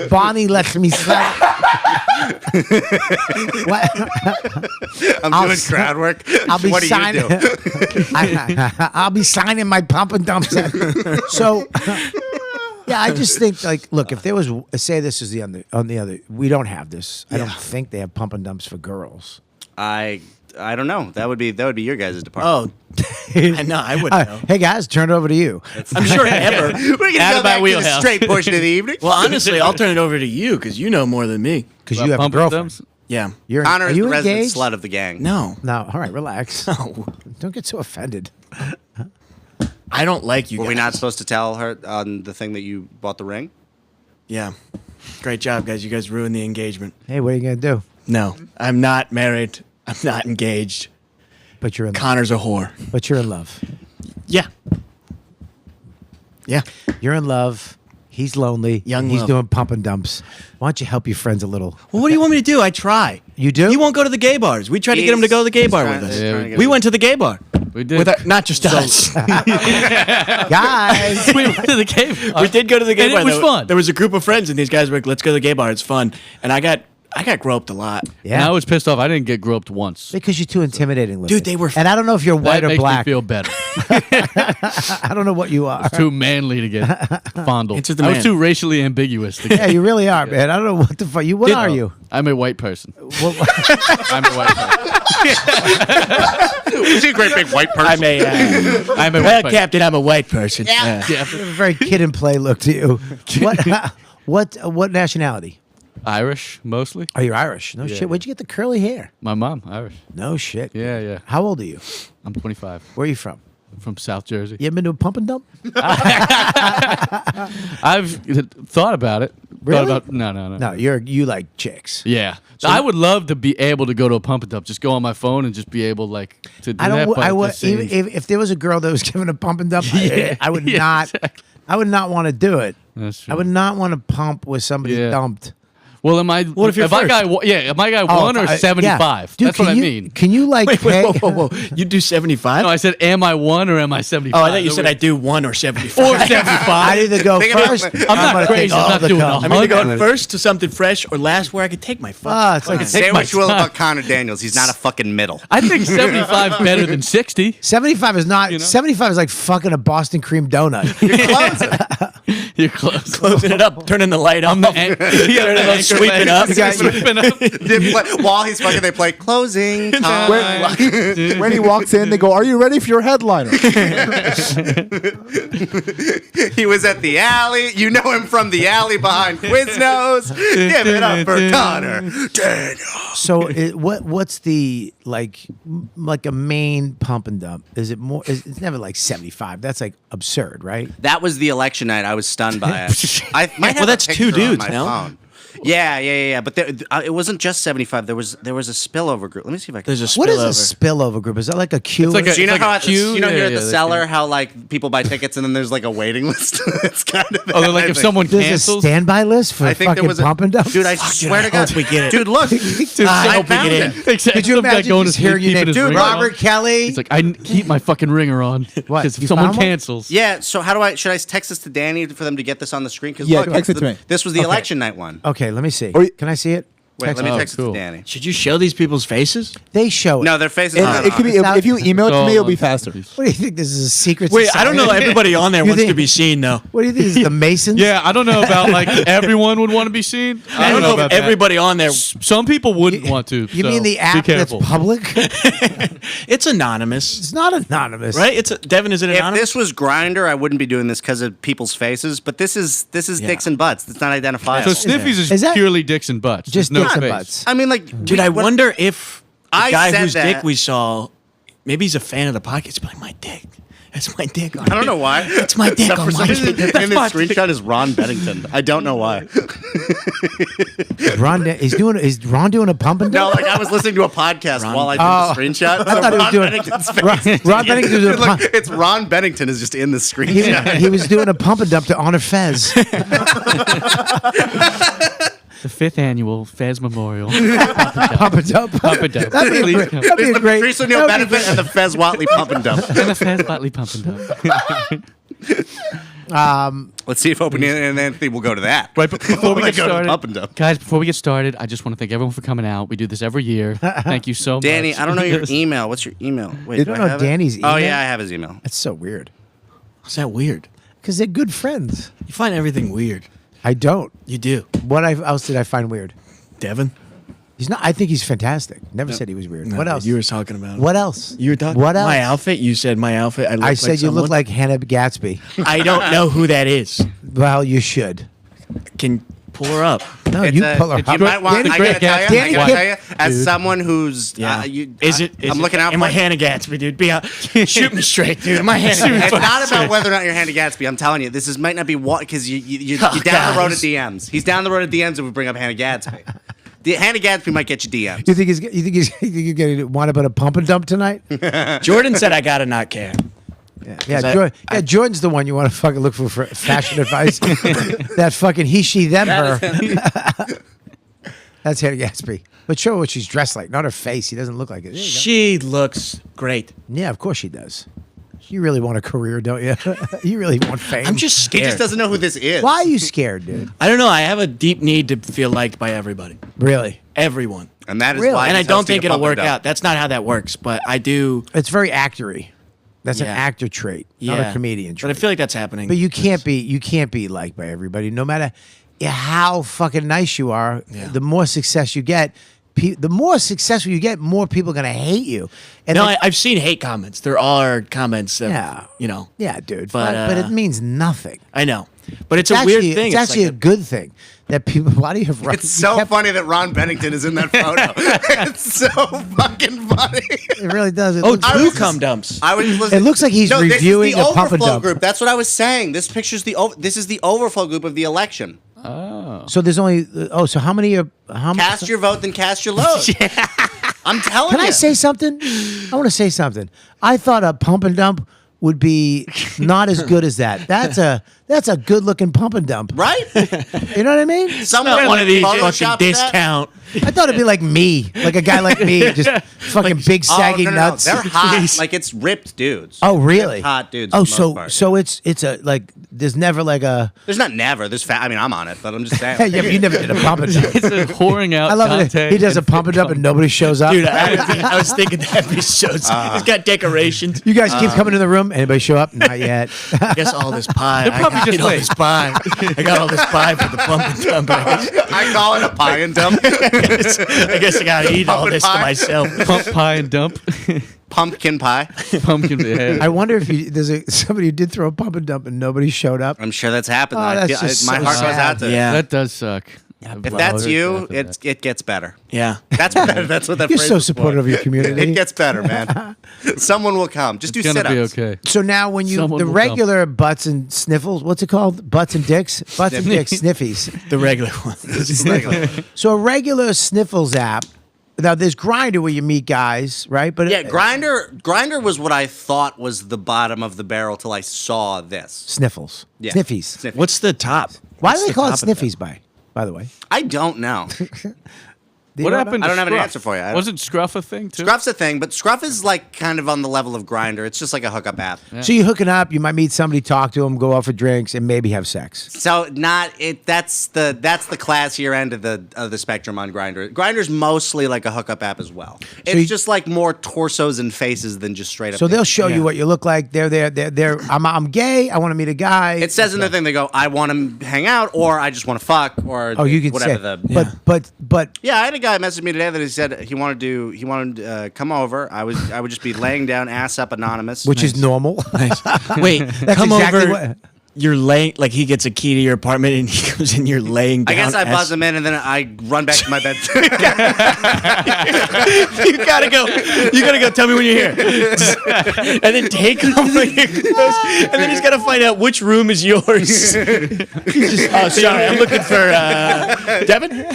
Bonnie lets me sell. What? I'm I'll doing s- crowd work. I'll be What do signing. you do? I'll be signing my pump and dump set. So Yeah, I just think like, look, if there was, say this is on the other, we don't have this. I don't think they have pump and dumps for girls. I don't know. That would be your guys' department. I know. I wouldn't know. Hey guys, turn it over to you. I'm sure ever. We're gonna Out go of my back to the wheelhouse. straight portion of the evening. Well, honestly, I'll turn it over to you because you know more than me. Because you have a Pump and girlfriend. dumps? Yeah. Connor Are is you the resident engaged? slut of the gang. No. No, all right, relax. Don't get so offended. I don't like you Were guys. we not supposed to tell her on the thing that you bought the ring? Yeah. Great job, guys. You guys ruined the engagement. Hey, what are you gonna do? No, I'm not married. I'm not engaged. But you're in love. Connor's a whore. But you're in love. Yeah. Yeah. You're in love. He's lonely. Young He's love. doing pump and dumps. Why don't you help your friends a little? Well, what do you want me to do? I try. You do? He won't go to the gay bars. We tried to get him to go to the gay bar with us. Yeah, We went to the gay bar. We did. With not just us. Guys. we went to the cave. We did go to the gay And bar. it was There- fun. There was a group of friends, and these guys were like, "Let's go to the gay bar. It's fun." And I got groped a lot. And Yeah. I was pissed off. I didn't get groped once. Because you're too intimidating looking. Dude, they were- And I don't know if you're white That or makes black. me feel better. I don't know what you are. Too manly to get fondled. It's just the I was man. too racially ambiguous to get. Yeah, you really are, man. I don't know what the fuck. What are you? I'm a white person. Well, I'm a white person. Is he a great big white person? I'm a. I'm a Well, white person. Captain, I'm a white person. Yeah. you have a very kid and play look to you. What nationality? Irish, mostly. Oh, you're Irish. No shit. Where'd you get the curly hair? My mom, Irish. No shit. Yeah, yeah. How old are you? I'm 25. Where are you from? From South Jersey. You ever been to a pump and dump? I've thought about it. Really? Thought about, no. No, you like chicks. Yeah. I would love to be able to go to a pump and dump, just go on my phone and just be able like to do I don't. that. but I it would just seems- if there was a girl that was giving a pump and dump. I would yeah, not. exactly. I would not want to do it. That's true. I would not want to pump with somebody Yeah. dumped. Well, am I? What if you're am I first? guy? Am I guy one or yeah. 75? Dude, That's what I can you- mean. Can you like Wait, pay? whoa. You do 75? No, I said, am I 1 or am I 75? Oh, I thought you said I do 1 or 75. Or 75. I'd either go Think about first. it. I'm not gonna crazy. take I'm all not the doing cum. I'm either 100. going first to something fresh or last where I could take my fucking. Ah, it's like Say my what you will time. about Connor Daniels. He's not a fucking middle. I think 75 is better than 60. 75 is not. 75 is like fucking a Boston cream donut. You're close. Closing it up, turning the light on. Sweeping up. Sweeping up. While he's fucking, they play closing time. When he walks in, they go, "Are you ready for your headliner?" He was at the alley. You know him from the alley behind Quiznos. Give it up for Connor Daniels. So what's the like a main pump and dump? Is it more? It's never like 75. That's like absurd, right? That was the election night. I was stunned by it. I might have Well, that's a picture two on dudes, my no? phone. Yeah. But it wasn't just 75. There was a spillover group. Let me see if I can. There's a What is spillover. a spillover group? Is that like a queue? It's like a- Do you know It's how like at a the, queue? you know here Yeah, at the yeah, the cellar queue. how like people buy tickets and then there's like a waiting list. It's kind of. Oh, they're like I if think. someone There's a cancels. standby list for I think fucking there was pump and dump. Dude, I swear to I God, hope we get it. Dude, look, I I hope we found get in. it. Exactly. Could you Some guy imagine going just to hearing your sleep, name, keeping his dude? ringer on. Robert Kelly. He's like, I keep my fucking ringer on. What, Because you if someone found one? cancels. Yeah, so should I text this to Danny for them to get this on the screen? Because Yeah, look, text it to me. this was the election night one. Okay, let me see. Or you- Can I see it? Wait, let me Oh, text it cool. to Danny. Should you show these people's faces? They show it. No, their faces. It, are not it could on. be if you email it to me, it'll be faster. What do you think? This is a secret Wait, society? I don't know. Everybody on there You wants to think- be seen, though. What do you think? This is the Masons? Yeah, I don't know about like everyone would want to be seen. I don't know about if that. everybody on there. Some people wouldn't want to. You so mean the be app that's careful. public? It's anonymous, It's not anonymous. right? Devin, is it If anonymous? this was Grinder, I wouldn't be doing this because of people's faces. But this is dicks and butts. It's not identifiable. So Sniffies Is is that- purely dicks and butts. Just There's no dicks and face. butts. I mean, like, Dude, I wonder if the I guy said whose that- dick we saw, maybe he's a fan of the podcast. He's like, my dick. That's my dick. I don't know why. That's my dick Except on for my some reason, dick. in this screenshot is Ron Bennington. I don't know why. Is Ron doing a pump and No, dump? like I was listening to a podcast while I did Oh. the screenshot. I thought he was Ron doing- Bennington's face. Ron Bennington was doing a Look, pump. it's Ron Bennington is just in the He, screenshot. he was doing a pump and dump to honor Fez. The 5th annual Fez Memorial. Pump and dump. Pump and dump. That'd be a Please great. come. That'd be It's a the great. Patrice O'Neill that'd be benefit and the Fez Watley pump and dump. And the Fez Botley Pump and Dump. Let's see if Open and Anthony will go to that. Right, but before we They get go to the started, pump and dump. guys, before we get started, I just want to thank everyone for coming out. We do this every year. Thank you so much. Danny, I don't know your email. What's your email? Wait, You do don't I know have it? Danny's Oh email? yeah, I have his email. That's so weird. Is that weird? Because they're good friends. You find everything weird. I don't. You do. What else did I find weird? Devin? He's not. I think he's fantastic. Never said he was weird. What else? You were talking about it. What else? You were talking What else? My outfit? You said my outfit. I said you look like Hannah Gatsby. I don't know who that is. Well, you should. Can pull her up. No, you pull her You up. might want. I gotta tell you. Danny As Dude. someone who's, I'm looking out Am for. I Hannah Gatsby, dude? Shoot me straight, dude. Am I Hannah It's Gatsby? not about whether or not you're Hannah Gatsby. I'm telling you, this might not be what because you're Oh, down the road God. at DMs. He's down the road at DMs if we bring up Hannah Gatsby. Hannah Gatsby might get you DMs. You think you're going to want to put a pump and dump tonight? Jordan said I gotta not care. Yeah, Jordan's the one you want to fucking look for fashion advice. That fucking he, she, them, her. That's Hannah Gatsby. But show her what she's dressed like, not her face. He doesn't look like it. There you go. She looks great. Yeah, of course she does. You really want a career, don't you? You really want fame. I'm just He scared. just doesn't know who this is. Why are you scared, dude? I don't know. I have a deep need to feel liked by everybody. Really? Everyone. And that is Really? why. And I he's don't hosting think a it'll pump and work dump. out. That's not how that works. But I do. It's very actory. That's an Yeah. actor trait, not a comedian But trait. I feel like that's happening. But you can't be liked by everybody, no matter how fucking nice you are. Yeah. The more success you get, the more successful you get, more people are gonna hate you. And no, like- I've seen hate comments. There are comments that, Yeah. Yeah, dude. But, But it means nothing. I know. But it's a weird thing. It's actually like a good thing that people. Why do you have? It's so funny that Ron Bennington is in that photo. It's so fucking funny. It really does. It Oh, looks- two cum dumps. I was listening. It looks like he's reviewing this is a the pump and overflow dump. group. That's what I was saying. This picture's this is the overflow group of the election. So there's only. So how many are? How many? Cast your vote, then cast your load. I'm telling Can you. I say something? I want to say something. I thought a pump and dump would be not as good as that. That's a good looking pump and dump. Right? You know what I mean? Someone Not one of these Photoshop fucking that. discount. I thought it'd be like me, like a guy like me, just fucking big saggy no. nuts. They're hot. Like it's ripped dudes. Oh really? Ripped hot dudes. Oh, for the most part. so it's a like. There's never like a. There's not never. There's fat. I mean, I'm on it, but I'm just saying. Hey, yeah, but you never did a pump and dump. It's a whoring out. I love it. Dante He does a and pump and dump and nobody shows up. Dude, I was thinking that shows. He's got decorations. You guys keep coming in the room. Anybody show up? Not yet. I guess all this pie. I probably got just all wait. this pie. I got all this pie for the pump and dump. I call it a pie and dump. I guess I gotta eat all Pumpkin this to pie? myself. pump pie and dump. Pumpkin pie. Pumpkin head. I wonder if somebody who did throw a pump and dump and nobody showed up. I'm sure that's happened. Oh, I that's feel, just my so heart goes sad. out to. Yeah. That does suck. If that's you, it gets better. Yeah. That's what that You're phrase so is for. supportive of your community. It gets better, man. Someone will come. Just It's do gonna sit-ups. be okay. So now, when you Someone the will regular butts and sniffles, what's it called? Butts and dicks, butts and dicks, sniffies. The regular one. So a regular sniffles app. Now there's Grinder where you meet guys, right? But Yeah, Grinder was what I thought was the bottom of the barrel till I saw this. sniffles, Yeah. sniffies. What's the top? Why What's do they the call it top of that? sniffies? By the way, I don't know. Do you What know happened? I to don't have an Scruff? answer for you. I don't- Wasn't Scruff a thing too? Scruff's a thing, but Scruff is like kind of on the level of Grinder. It's just like a hookup app. So you're hooking up. You might meet somebody, talk to them, go out for drinks, and maybe have sex. So not it. That's the classier end of the spectrum on Grinder. Grinder's mostly like a hookup app as well. It's you- just like more torsos and faces than just straight up. So they'll pictures. show you what you look like. They're. I'm gay. I want to meet a guy. It says in the thing they go, I want to hang out, or I just want to fuck, or Oh, you can whatever say. the. But Yeah, I had a guy message me today that he said he wanted to come over. I would just be laying down, ass up, anonymous. which is normal. Wait, That's come exactly over. what- You're laying, like he gets a key to your apartment and he goes in, you're laying I down. guess I buzz him in and then I run back to my bed. You gotta go. You gotta go. Tell me when you're here. And then take over your clothes. And then he's gotta find out which room is yours. Oh, sorry. I'm looking for Devin. No,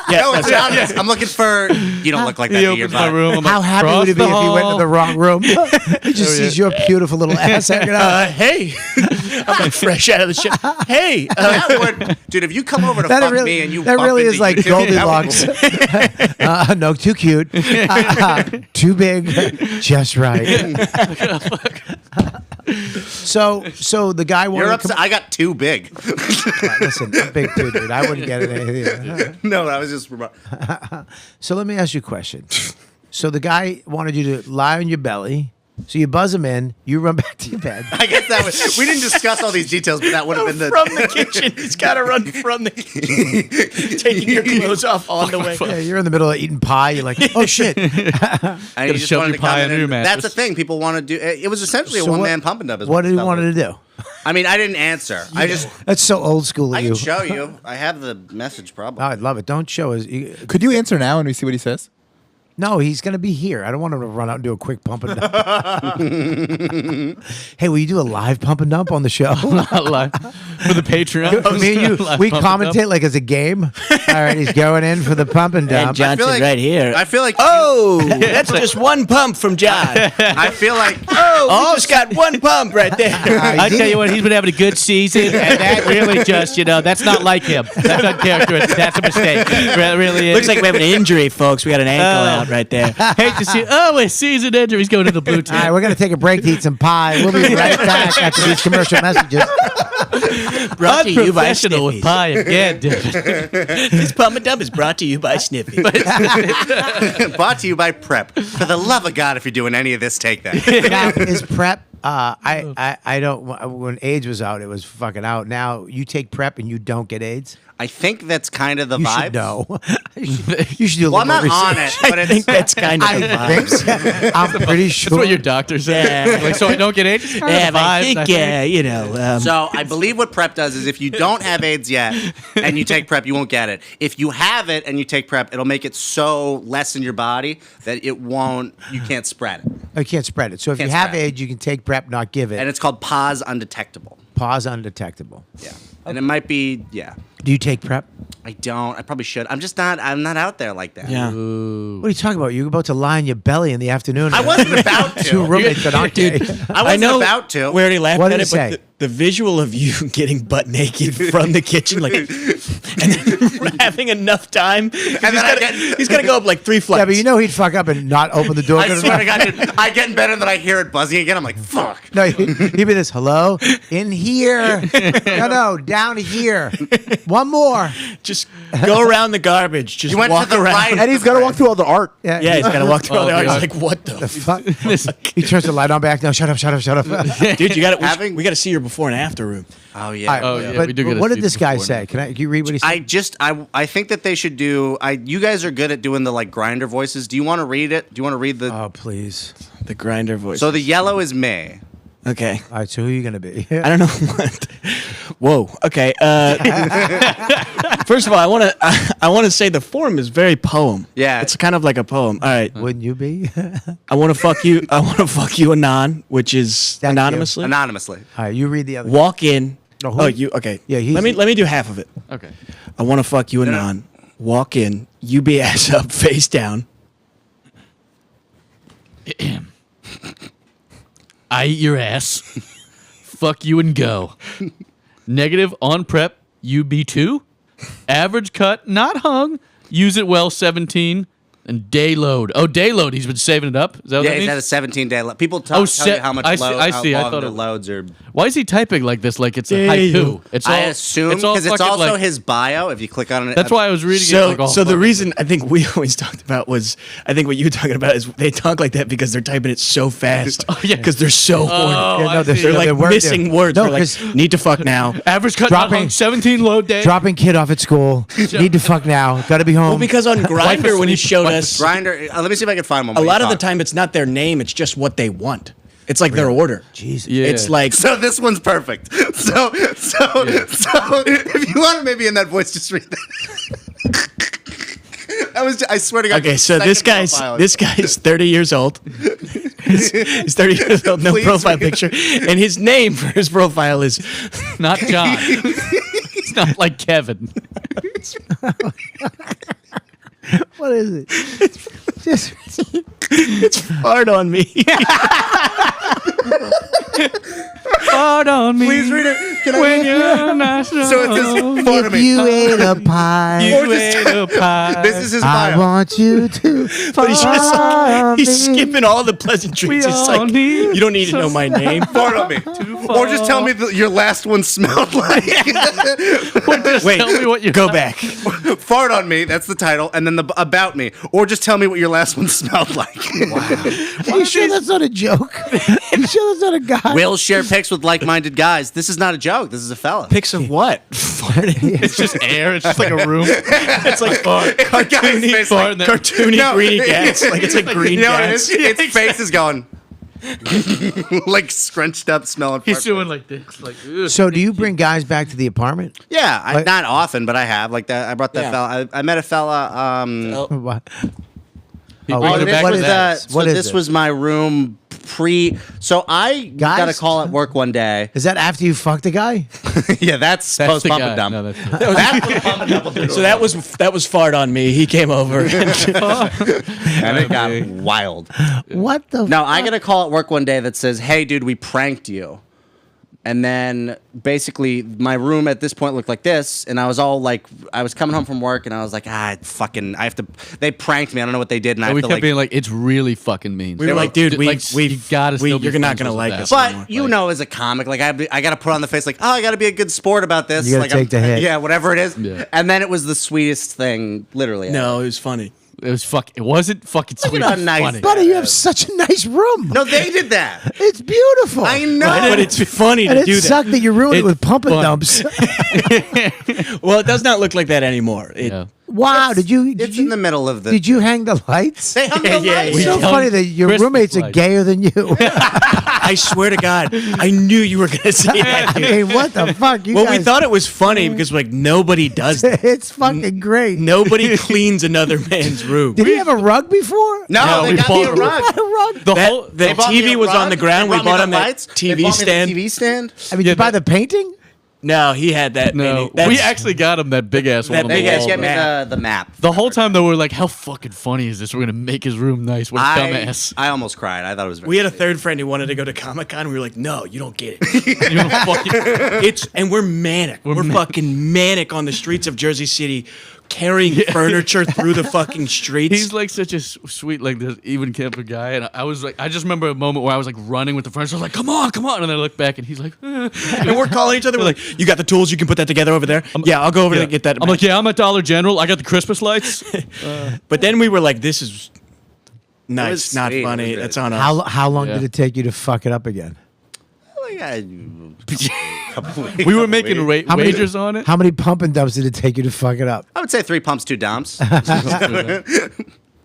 yeah. No, it's sorry. anonymous. I'm looking for. You don't look like that. He do you, opens my bud? room. I'm How like, happy "Cross would he be the if you went to hall." the wrong room? He just sees your beautiful little ass hanging out. Hey, I'm like fresh out of the shit. Hey, That would, dude. If you come over to That fuck really, me and you that bump really into is like YouTube, that would- Goldilocks. No, too cute. Too big, just right. So the guy wanted You're to upset. come. I got too big. Listen, I'm big too, dude. I wouldn't get it either. No, I was just. So let me ask you a question. So the guy wanted you to lie on your belly So you buzz him in, you run back to your bed. I guess that was. We didn't discuss all these details, but that would have been the. From the kitchen. He's got to run from the kitchen. Taking your clothes off on the way. Yeah, you're in the middle of eating pie. You're like, oh shit. And you just shove wanted your to come pie in under and- your mattress. That's the thing. People want to do. It was essentially a So one-man pump and dump. What did he want to do? I mean, I didn't answer. I just. That's so old school I of you. can show you. I have the message probably. Oh, I'd love it. Don't show us. Could you answer now and we see what he says? No, he's going to be here. I don't want him to run out and do a quick pump and dump. Hey, will you do a live pump and dump on the show? Not live. For the Patreon. Me and you, Live we pump and dump. commentate like it's a game. All right, he's going in for the pump and dump. And Johnson feel like- right here. I feel like. Oh, that's just one pump from John. I feel like. Oh, he's got one pump right there. I tell you what, he's been having a good season, and that really just, that's not like him. That's uncharacteristic. That's a mistake. It really is. Looks like we have an injury, folks. We got an ankle out right there. Hate to see. Oh, a season injury. He's going to the blue All team. right, we're going to take a break to eat some pie. We'll be right back after these commercial messages. Brought to you by Unprofessional with Sniffies. pie again, dude. This pump and dump is brought to you by Sniffies. Brought to you by Prep. For the love of God, if you're doing any of this, take that. Now, is prep? I don't. When AIDS was out, it was fucking out. Now you take prep and you don't get AIDS. I think that's kind of the You vibe. should know. You should do a Well, I'm little not more on research. it, but I think it's. that's kind of the I vibe. think so. I'm pretty sure. That's what your doctor said. Yeah. Like, so I don't get AIDS? Yeah, but I think, So I believe what Prep does is if you don't have AIDS yet and you take Prep, you won't get it. If you have it and you take Prep, it'll make it so less in your body that it won't. You can't spread it, You can't spread it. So if Can't you have spread it. AIDS, you can take prep, not give it. and it's called pause undetectable. Pause undetectable. Yeah, and it might be. Yeah, Do you take prep? I don't. I probably should. I'm just not. I'm not out there like that. Yeah. What are you talking about? You're about to lie in your belly in the afternoon. I wasn't about to. Two roommates that aren't gay. I wasn't about to. We already laughed What at did it, it say? but the visual of you getting butt naked from the kitchen, like, and then having enough time. He's got to go up like 3 flights. Yeah, but you know he'd fuck up and not open the door. I good swear to enough. God, dude, I get in bed and then I hear it buzzing again. I'm like, fuck. No, he'd be this, hello? In here. No, down here. One more. just go around the garbage. Just You went walk to the around. right. And he's got to walk through all the art. Yeah, he's got to walk through all the Oh, art. God. He's like, what the Fuck. He turns the light on back. No, shut up. dude? You got Having- we got to see your before and after room. Oh yeah. All right, Oh, yeah, but we do get a what did season this guy before say? Can you read what he said? I think that they should do. You guys are good at doing the like grinder voices. Do you want to read it? Do you want to read the? Oh, please. The grinder voice. So the yellow is May. okay. All right, so who are you going to be? I don't know what. Whoa. Okay. First of all, I want to say the form is very poem. Yeah. It's kind of like a poem. All right. Wouldn't you be? I want to fuck you. I want to fuck you anon, which is Thank you. anonymously. Anonymously. All right, you read the other. Walk in. No, who- Oh, you okay? Yeah, he's- let me do half of it. Okay. I want to fuck you anon. Walk in. You be ass up, face down. I eat your ass. Fuck you and go. Negative on prep, UB2. Average cut, not hung. Use it well, 17. And day load. Oh, day load. He's been saving it up. Is that what Yeah, that he's means? had a 17-day load. People tell you how much I see- I how see. I long thought the it- loads are. Why is he typing like this? Like it's a Day haiku. load. It's all, I assume because it's fucking, also like- his bio. If you click on it, That's why I was reading it. So, Like, all so the fucking- reason I think we always talked about was I think what you were talking about is they talk like that because they're typing it so fast. yeah. Because they're so horny. Oh, Yeah, no, I they're- see. They're no, like they're word- missing words. No, They're like, 'cause- need to fuck now. Average cut, not Dropping- hung, 17 load day. Dropping kid off at school. Need to fuck now. Got to be home. Well, because on Grindr when he showed us, Grinder. Let me see if I can find one. a while lot you of the talk. time it's not their name, it's just what they want. It's like their order. Jesus. Yeah. It's like So this one's perfect. So if you want to maybe in that voice, just read that. I swear to God. okay. So this guy's 30 years old. He's 30 years old. No Please profile read picture, and his name for his profile is Not John. It's not like Kevin. What is it? Just it's hard on me. Hard on me. Please read it. Can When you're not So it's this part of if me. you ate a pie, You ate a pie. This is his I bio. want you to. But he's just fuck he's me. skipping all the pleasantries. We It's all like need you don't need to know my name. Part of me. Or just tell me your last one smelled like. Wait, Tell me what you go back. Fart on me. That's the title, and then the about me. Or just tell me what your last one smelled like. Are you sure that's not a joke? Are you sure that's not a guy? We'll share pics with like-minded guys. This is not a joke. This is a fella. Pics of what? It's just air. It's just like a room. It's like Cartoony face fart. like- cartoony No. greeny gas. Like it's like green You know what it gas. is? Its face is going like scrunched up, smelling. He's fart. doing like this. Like, ugh. So do you bring guys back to the apartment? Yeah, not often, but I have. Like that, I brought that Yeah. fella. I met a fella. What? He Oh, brings what it is- back what to is that. that? What is this it? was my room So I got a Guys? call at work one day. Is that after you fucked a guy? Yeah, that's That's post the pump guy. and dump. No, that's not. So that was fart on me. He came over. And it got wild. What the? No, I get a call at work one day that says, "Hey, dude, we pranked you." And then basically my room at this point looked like this, and I was all like, I was coming home from work, and I was like, I have to. They pranked me. I don't know what they did, and I And we have to kept being like, it's really fucking mean. We were like, dude, you gotta still be you're not friends gonna with like that. us. But anymore. you know, as a comic, like I got to put on the face, like, oh, I got to be a good sport about this. You gotta like, take the hit. Yeah, whatever it is. Yeah. And then it was the sweetest thing, literally. No, it was funny. It was It wasn't fucking Look sweet. at how It was nice funny. Buddy, you have such a nice room. No, they did that. It's beautiful. I know. But it's funny And to it do that. sucked that you ruined it with pump and fun. dumps. Well, it does not look like that anymore. Yeah. Wow, did you It's in the middle of the. did you hang the lights? They hung the Yeah, lights. It's so hung funny that your Christmas roommates are lights. gayer than you. I swear to God, I knew you were gonna say that. I Dude. mean, what the fuck? You Well, we guys- thought it was funny because like nobody does that. it's fucking great. Nobody cleans another man's room. Did he have a rug before? No, No, they we got me a bought- rug. What a rug. The That- whole the They bought me TV a was on rug. the ground. They We brought me bought the him that lights. They TV bought me the stand. TV stand. I mean, Yeah, did you buy that- the painting? No, he had that. no, and that's- we actually got him that big ass one. That on the big They ass wall, get me map. the map. The whole time though, we're like, how fucking funny is this? We're gonna make his room nice. What a dumbass. I almost cried. I thought it was. Very We had a sweet. third friend who wanted to go to Comic Con. We were like, no, you don't get it. You know, fucking, And we're manic. We're fucking manic on the streets of Jersey City, carrying furniture through the fucking streets. he's like such a sweet, like this even camper guy. And I was like, I just remember a moment where I was like running with the friends. I was like, come on. And then I look back and he's like, and we're calling each other. We're like, you got the tools? You can put that together over there. Yeah, I'll go over there and get that. I'm like, yeah, I'm at Dollar General. I got the Christmas lights. But then we were like, this is It nice, was not sweet. It funny. was good. That's on us. How long Yeah. did it take you to fuck it up again? We were making many- wagers on it. How many pump and dumps did it take you to fuck it up? I would say 3 pumps, 2 dumps.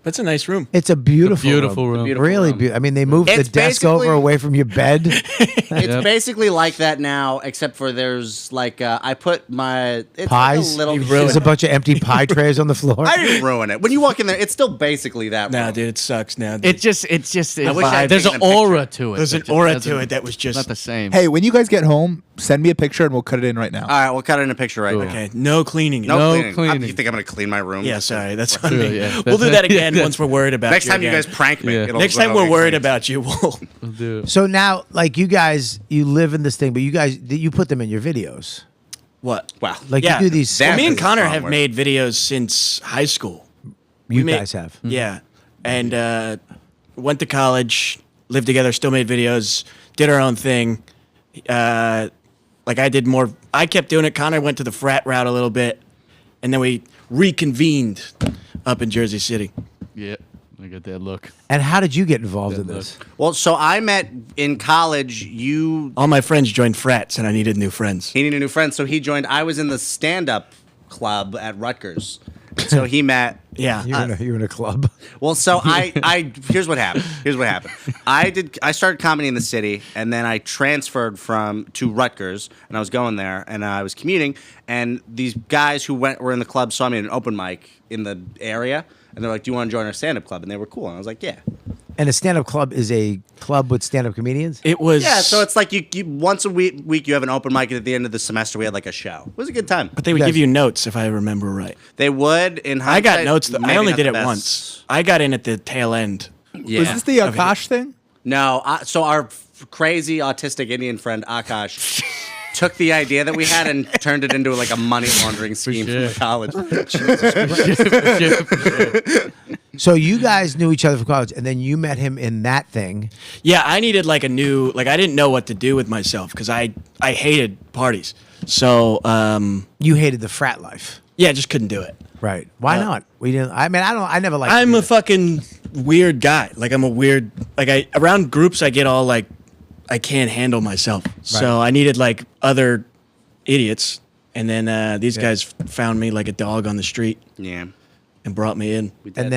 That's a nice room. It's a beautiful, beautiful room. Beautiful Really room. beautiful. I mean, they moved the It's desk over basically- away from your bed. It's basically like that now, except for there's like I put my it's Pies. Like a little. There's a bunch of empty pie trays on the floor. I didn't ruin it. When you walk in there, it's still basically that. Nah, room. dude, it sucks now. It's just. I wish I had There's taken an a aura picture. to it. There's an that just aura doesn't- to it that was just not the same. Hey, when you guys get home, send me a picture and we'll cut it in right now. All right, we'll cut it in a picture right Cool. now. okay. No cleaning. No, No cleaning. cleaning. You think I'm gonna clean my room? Yeah, sorry. That's on Sure, me. yeah. We'll do that again Yeah. once we're worried about Next you time you again. guys prank me. Yeah. it'll- Next time it'll we're get worried cleaned. about you, we'll. We'll do it. So now, like you guys, you live in this thing, but you put them in your videos. What? Wow. Like Yeah. you do these. That Well, me and is Connor strong have word. made videos since high school. you made- guys have. Yeah. And went to college, lived together, still made videos, did our own thing. Like I did more. I kept doing it. Connor went to the frat route a little bit. And then we reconvened up in Jersey City. Yeah, I got that look. And how did you get involved in Look. this? Well, so I met in college. All my friends joined frats, and I needed new friends. He needed a new friend, so he joined. I was in the stand-up club at Rutgers, so he met. Yeah. You're in a club. Well, so I here's what happened. I started comedy in the city, and then I transferred to Rutgers, and I was going there, and I was commuting, and these guys who were in the club saw me at an open mic in the area, and they're like, "Do you want to join our stand-up club?" And they were cool, and I was like, "Yeah." And a stand-up club is a club with stand-up comedians. It was. Yeah, so it's like you once a week you have an open mic, and at the end of the semester we had like a show. It was a good time. But they would guys- give you notes, if I remember right. They would in I hindsight. got notes. I maybe only not did the it best. once. I got in at the tail end. Yeah. Was this the Akash thing? No, so our crazy autistic Indian friend Akash took the idea that we had and turned it into like a money laundering scheme sure. from college. So you guys knew each other from college, and then you met him in that thing. Yeah, I needed like a new, like I didn't know what to do with myself because I hated parties. So You hated the frat life, yeah, I just couldn't do it. right? Why not? We didn't. I mean, I never liked. I'm it a either. fucking weird guy. Like I'm a weird, like I around groups I get all like I can't handle myself. So I needed like other idiots, and then these guys found me like a dog on the street Yeah. and brought me in. and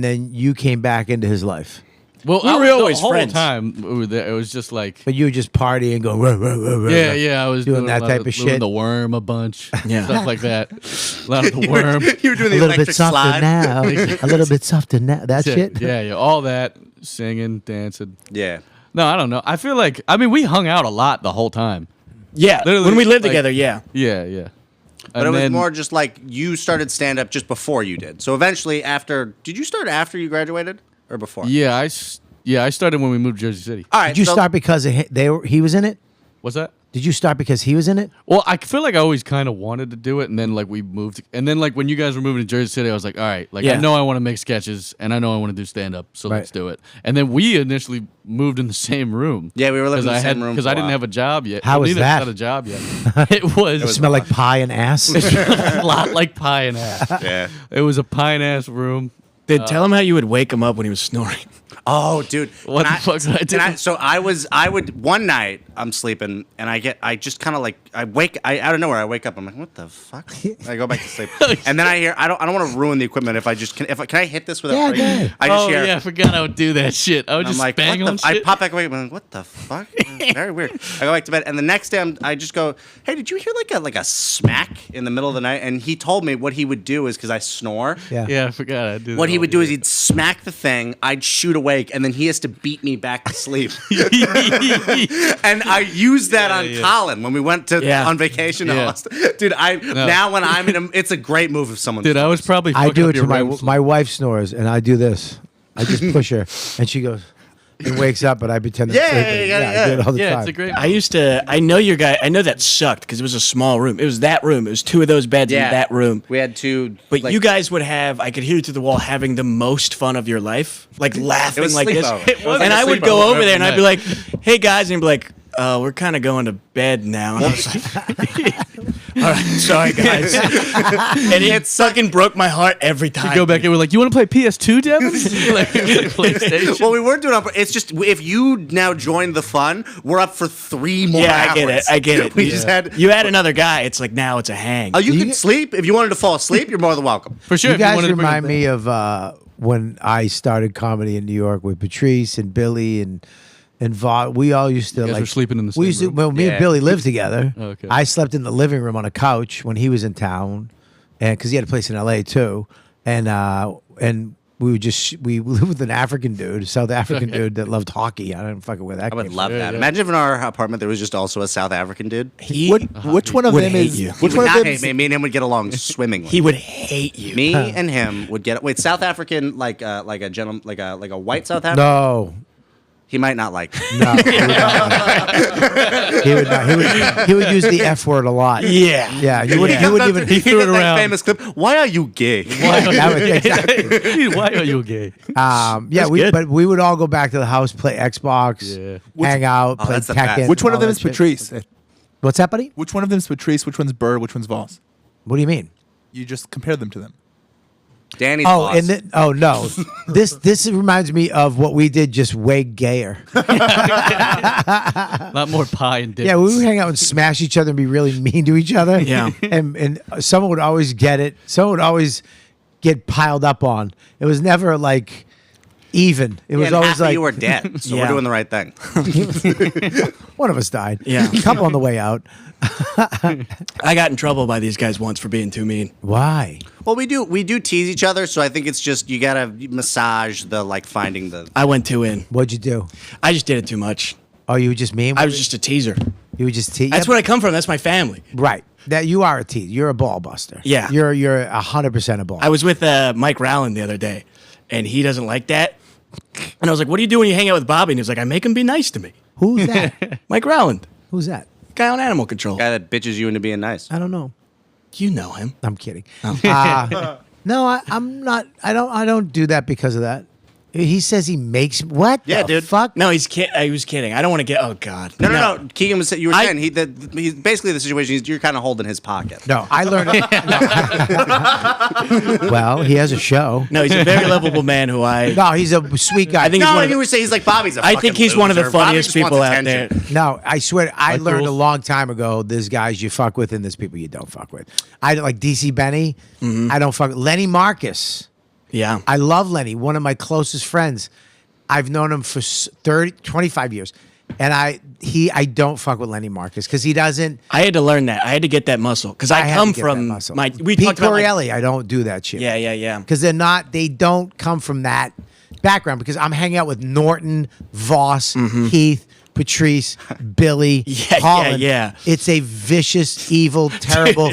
then you came back into his life, Well, We were always the whole friends. time we were there, it was just like. but you were just partying, going, "Ruh, ruh, ruh, ruh, Yeah, ruh." yeah, I was Doing doing that a lot type of doing shit. the worm a bunch, Yeah. stuff like that. A lot of the worm. You were doing A the little electric bit softer slide. now. A little bit softer now. That shit. Yeah, all that, singing, dancing. Yeah. No, I don't know. I feel like we hung out a lot the whole time. Yeah, Literally, when we lived like- together, yeah. Yeah, yeah. But it was more just like you started stand up just before you did. So eventually, did you start after you graduated or before? Yeah, I started when we moved to Jersey City. All right. Did you so- start because he was in it? What's that? Did you start because he was in it? Well, I feel like I always kind of wanted to do it, and then like we moved, and then like when you guys were moving to Jersey City, I was like, all right, like I Yeah. know I want to make sketches, and I know I want to do stand up, so let's Right. do it. And then we initially moved in the same room. Yeah, we were living in the same room because for a I didn't while. have a job yet. How was neither that? Had a job yet. It was Smell like pie and ass. a lot like pie and ass. Yeah. It was a pie and ass room. Dude, tell him how you would wake him up when he was snoring. Oh, dude. What And the fuck did I do? So I would, one night, I'm sleeping, and I just kind of like, out of nowhere, I wake up, I'm like, what the fuck? I go back to sleep. And then I hear, I don't want to ruin the equipment if I just, can I hit this without Yeah, breaking? go ahead. I just Oh hear, yeah, I forgot I would do that shit. I would I'm just like, bang what on the, I shit. pop back awake, I'm like, what the fuck? Very weird. I go back to bed, and the next day I just go, hey, did you hear like a smack in the middle of the night? And he told me what he would do is, because I snore, Yeah. Yeah, I forgot I did. what that he all would do is year. he'd smack the thing, I'd shoot awake, and then he has to beat me back to sleep. And I used that on yeah. Colin when we went to Yeah. on vacation. to Yeah. Austin. Dude, now when I'm in it's a great move if someone. Dude, I was probably. I fucking do up it to your my REM sleep. my wife snores, and I do this. I just push her, and she goes and wakes up, and I pretend I'm Yeah, sleeping. yeah, I do it all the Yeah, time. it's a great. I know your guy. I know that sucked because it was a small room. It was that room. It was two of those beds Yeah. in that room. We had two. But like, you guys would have, I could hear you through the wall having the most fun of your life, like laughing was like this. sleepover. It was And like a I would sleepover go over every there and I'd be night. like, hey guys, and he'd be like, we're kind of going to bed now. And I was like, all right, sorry guys. And it fucking broke my heart every time. You go back and we're like, you want to play PS2, Devin? Like, PlayStation. well, we weren't doing it. It's just if you now join the fun, we're up for 3 more Yeah, hours. I get it. We just had. You add another guy, it's like now it's a hang. Oh, you You could get- sleep if you wanted to fall asleep. You're more than welcome. For sure. You if you guys wanted to bring remind it me of when I started comedy in New York with Patrice and Billy and Vaught. We all used to guys like were sleeping in the We same used to, room? well, me Yeah. and Billy lived together. Okay. I slept in the living room on a couch when he was in town, and because he had a place in L.A. too, and we would just we lived with an African dude, a South African dude that loved hockey. I don't fucking where that I would came love Yeah, that. yeah. Imagine if in our apartment there was just also a South African dude. Which one of would them hate is? you. Which He one would of not them? hate me. Me and him would get along swimmingly. He would hate you. Me and him would get wait South African like a gentleman like a white South African. No. He might not like. Me. No, he would not. He would not. He would use the F word a lot. Yeah. Yeah, you wouldn't. You wouldn't even. He threw it did that around. famous clip. Why are you gay? That was- exactly. Why are you gay? Yeah, good. but we would all go back to the house, play Xbox, Yeah. hang out, play that's the Tekken. best. Which one of all them that is shit. Patrice? What's that, buddy? Which one of them is Patrice? Which one's Burr? Which one's Voss? What do you mean? You just compare them to them. Danny's Oh, boss. and no, this reminds me of what we did, just way gayer. A lot more pie and dip. Yeah, we would hang out and smash each other and be really mean to each other. Yeah. and someone would always get it. Someone would always get piled up on. It was never like even. It was and always half of like you were dead, so Yeah. we're doing the right thing. one of us died. Yeah. A couple on the way out. I got in trouble by these guys once for being too mean. Why? Well, we do tease each other, so I think it's just you gotta massage the like finding the. I went too in. What'd you do? I just did it too much. Oh, you were just mean? I was just a teaser. You were just tease. That's where I come from. That's my family. Right. That you are a tease. You're a ball buster. Yeah. You're 100% a ball. I was with Mike Rowland the other day, and he doesn't like that. And I was like, "What do you do when you hang out with Bobby?" And he was like, "I make him be nice to me." Who's that? Mike Rowland, Who's that? guy on Animal Control. Guy that bitches you into being nice. I don't know. You know him. I'm kidding. No, I'm not. I don't do that because of that. He says he makes what? Yeah, the dude. Fuck. No, I was kidding. I don't want to get. Oh God. No. Keegan was. You were saying he's basically the situation. You're kind of holding his pocket. No, I learned. Well, he has a show. No, he's a very lovable man who I. No, he's a sweet guy. I think he's No, one of you the- were saying he's like Bobby's. I think he's one of the funniest people out there. No, I swear, I learned rules. a long time ago. There's guys you fuck with, and there's people you don't fuck with. I like DC Benny. I don't fuck with Lenny Marcus. Yeah. I love Lenny, one of my closest friends. I've known him for 25 years, and I don't fuck with Lenny Marcus because he doesn't. I had to learn that. I had to get that muscle because I had come to get that from muscle. we Pete talked about like, Torrielli. I don't do that shit. yeah. Because they don't come from that background. Because I'm hanging out with Norton, Voss, Heath, Patrice, Billy, Yeah, Holland. yeah. It's a vicious, evil, terrible.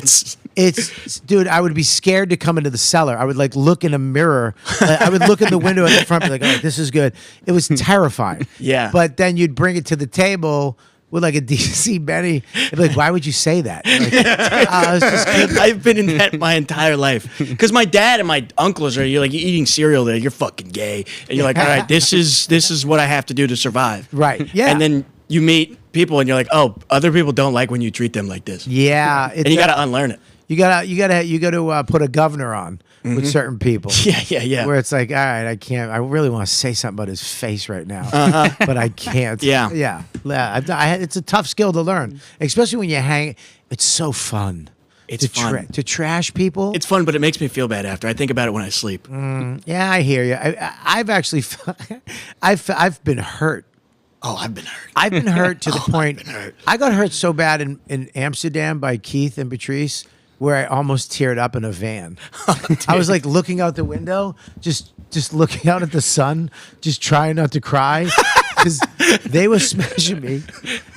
It's dude. I would be scared to come into the cellar. I would like look in a mirror. I would look in the window at the front, and be like, "Oh, this is good." It was terrifying. Yeah. But then you'd bring it to the table with like a DC Benny. It'd be like, "Why would you say that?" Like, it's just good. I've been in that my entire life because my dad and my uncles are you're eating cereal there. You're fucking gay, and you're like, all right, this is what I have to do to survive. Right. Yeah. And then you meet people, and you're like, oh, other people don't like when you treat them like this. Yeah. And you got to unlearn it. You gotta put a governor on with certain people. Yeah. Where it's like, all right, I can't. I really want to say something about his face right now, but I can't. Yeah. It's a tough skill to learn, especially when you hang. It's so fun. It's fun. To trash people. It's fun, but it makes me feel bad after. I think about it when I sleep. Yeah, I hear you. I've actually, I've been hurt. Oh, I've been hurt. I've been hurt to the point. been hurt. I got hurt so bad in Amsterdam by Keith and Patrice, where I almost teared up in a van. I was like looking out the window, just looking out at the sun, just trying not to cry, because they were smashing me.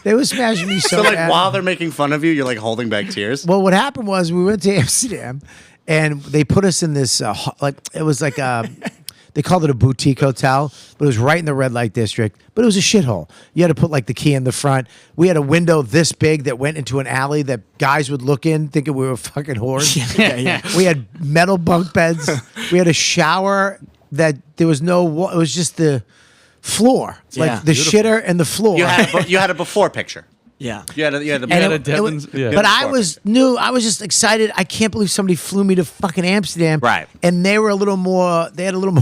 They were smashing me so So like bad. while they're making fun of you, you're like holding back tears. Well, what happened was we went to Amsterdam, and they put us in this it was like a. They called it a boutique hotel, but it was right in the red light district. But it was a shithole. You had to put like the key in the front. We had a window this big that went into an alley that guys would look in thinking we were fucking whores. Yeah. We had metal bunk beds. We had a shower that there was no it was just the floor. Like Yeah, the beautiful. shitter and the floor. You had a before picture. Yeah. You had a And a it Devon's- was- yeah. But I was just excited. I can't believe somebody flew me to fucking Amsterdam. Right. And they had a little more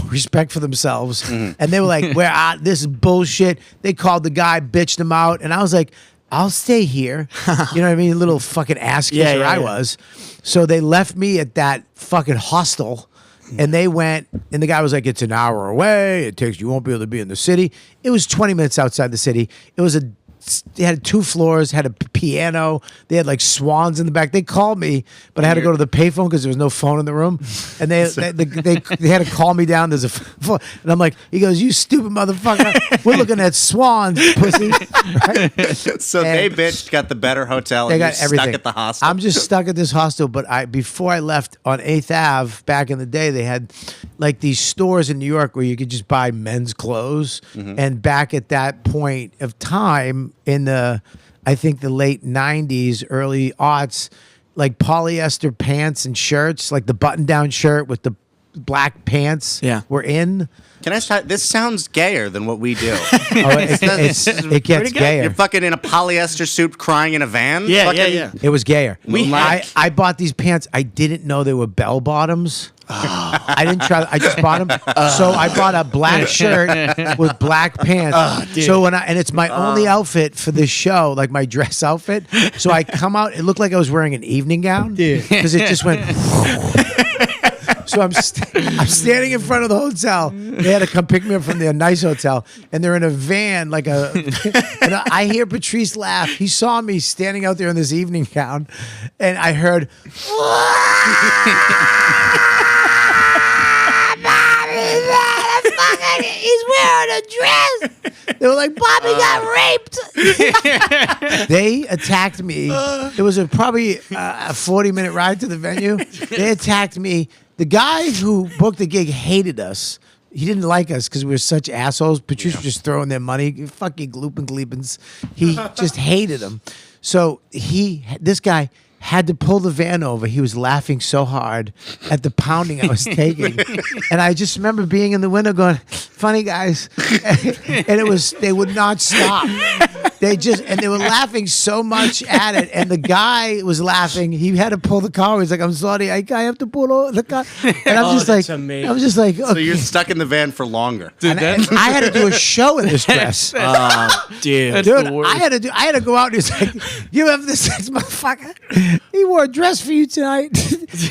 respect for themselves. And they were like, this is bullshit. They called the guy, bitched him out. And I was like, I'll stay here. You know what I mean? A little fucking ass kisser Yeah. I was. So they left me at that fucking hostel. And they went, and the guy was like, it's an hour away. You won't be able to be in the city. It was 20 minutes outside the city. They had 2 floors, had a piano. They had like swans in the back. They called me, but I had to go to the payphone because there was no phone in the room. And they had to call me down. There's a phone. And I'm like, he goes, you stupid motherfucker. We're looking at swans, pussy. Right? So they bitched, got the better hotel, They and got you're everything. stuck at the hostel. I'm just stuck at this hostel. But before I left on 8th Ave back in the day, they had like these stores in New York where you could just buy men's clothes. And back at that point of time in I think the late 90s, early aughts, like polyester pants and shirts, like the button-down shirt with the black pants were in. Can I start? This sounds gayer than what we do. It gets gayer. You're fucking in a polyester suit crying in a van? Yeah. It was gayer. Like- I bought these pants. I didn't know they were bell bottoms. I didn't try. I just bought them. So I bought a black shirt with black pants. So and it's my only outfit for this show, like my dress outfit. So I come out. It looked like I was wearing an evening gown because it just went. So I'm standing in front of the hotel. They had to come pick me up from the nice hotel, and they're in a van, and I hear Patrice laugh. He saw me standing out there in this evening gown, and I heard, he's wearing a dress. They were like, Bobby got raped. They attacked me. It was probably a 40-minute ride to the venue. They attacked me. The guy who booked the gig hated us. He didn't like us because we were such assholes. Patrice was just throwing their money. Fucking glooping gleepins. He just hated them. So this guy had to pull the van over. He was laughing so hard at the pounding I was taking. And I just remember being in the window going, funny guys. And they would not stop. They were laughing so much at it. And the guy was laughing. He had to pull the car. He's like, I'm sorry, I have to pull over the car. And I'm just like, amazing. I was just like, So okay. you're stuck in the van for longer. Dude, And I had to do a show in this dress. Dude. That's Dude, the worst. I had to go out and he's like, you have this motherfucker. He wore a dress for you tonight.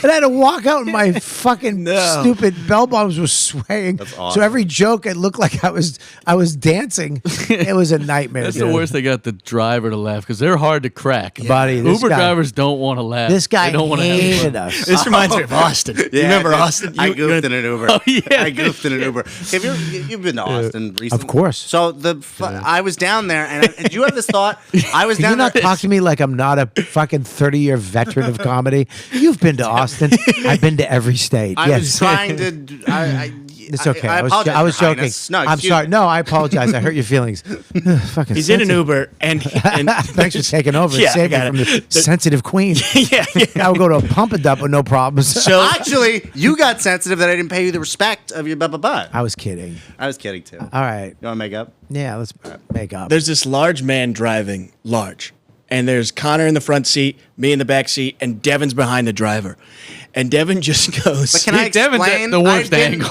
And I had to walk out and my fucking stupid bell bottoms were swaying. That's awesome. So every joke it looked like I was dancing. It was a nightmare. That's dude. the worst. They got the driver to laugh because they're hard to crack. Buddy, this Uber guy- drivers don't want to laugh. This guy they don't wanna have hated fun. us. This reminds me of Austin. You remember Austin? I goofed in an Uber. Oh, yeah. I goofed in an Uber. Have you've been to Austin recently? Of course. So I was down there, and did you have this thought? I was Can you down not there. talk to me like I'm not a fucking 30-year veteran of comedy? You've been to Austin. I've been to every state. I yes. was trying to. It's okay. I I was apologize, Your joking. Highness. No, I'm excuse sorry. me. No, I apologize. I hurt your feelings. Fucking He's in an sensitive. Uber and Thanks for taking over and Yeah, I saving got me it. from the sensitive queen. yeah. I would go to a pump and dump with no problems. So Actually, you got sensitive that I didn't pay you the respect of your blah. I was kidding. I was kidding too. All right. You want to make up? Yeah, let's make up. there's this large man driving large, and there's Connor in the front seat, me in the back seat, and Devin's behind the driver. And Devin just goes. But can I Devin's explain? the worst I angle.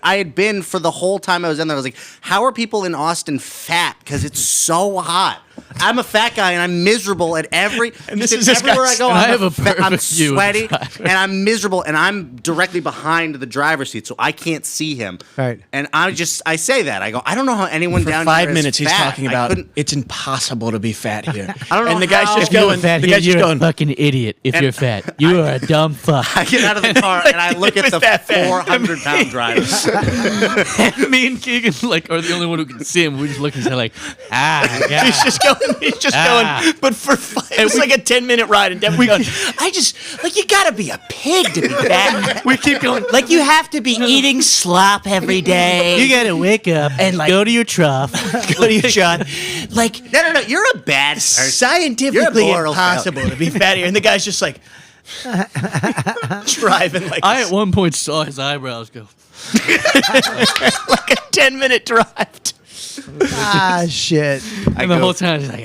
had been for the whole time I was in there. I was like, how are people in Austin fat? Because it's so hot. I'm a fat guy and I'm miserable at every. And this is this everywhere I guy's- go. and I I'm, have a I'm perfect view of the sweaty driver. and I'm miserable and I'm directly behind the driver's seat, so I can't see him. Right. And I say that I go. I don't know how anyone For down 5 here is minutes, he's fat. talking I about couldn't- it's impossible to be fat here. I don't know And the guy's how- just If you were going. Fat The here, guy's just you're going. a fucking idiot if And you're fat. You are a dumb fuck. I get out of the car and I look at was the that fat. 400-pound driver. Me and Keegan are the only one who can see him. We just look and say like, yeah. He's just going. He's just going. But it was like a 10-minute ride, and Devin goes, I just you gotta be a pig to be fat. We keep going. Like you have to be eating slop every day. You gotta wake up and like go to your trough. go to your shot. Like No. You're a bad person. Scientifically You're a moral impossible to be fat here, and the guy's just like driving like I at one point saw his eyebrows go. like a 10-minute drive. Shit. And the whole time he's like,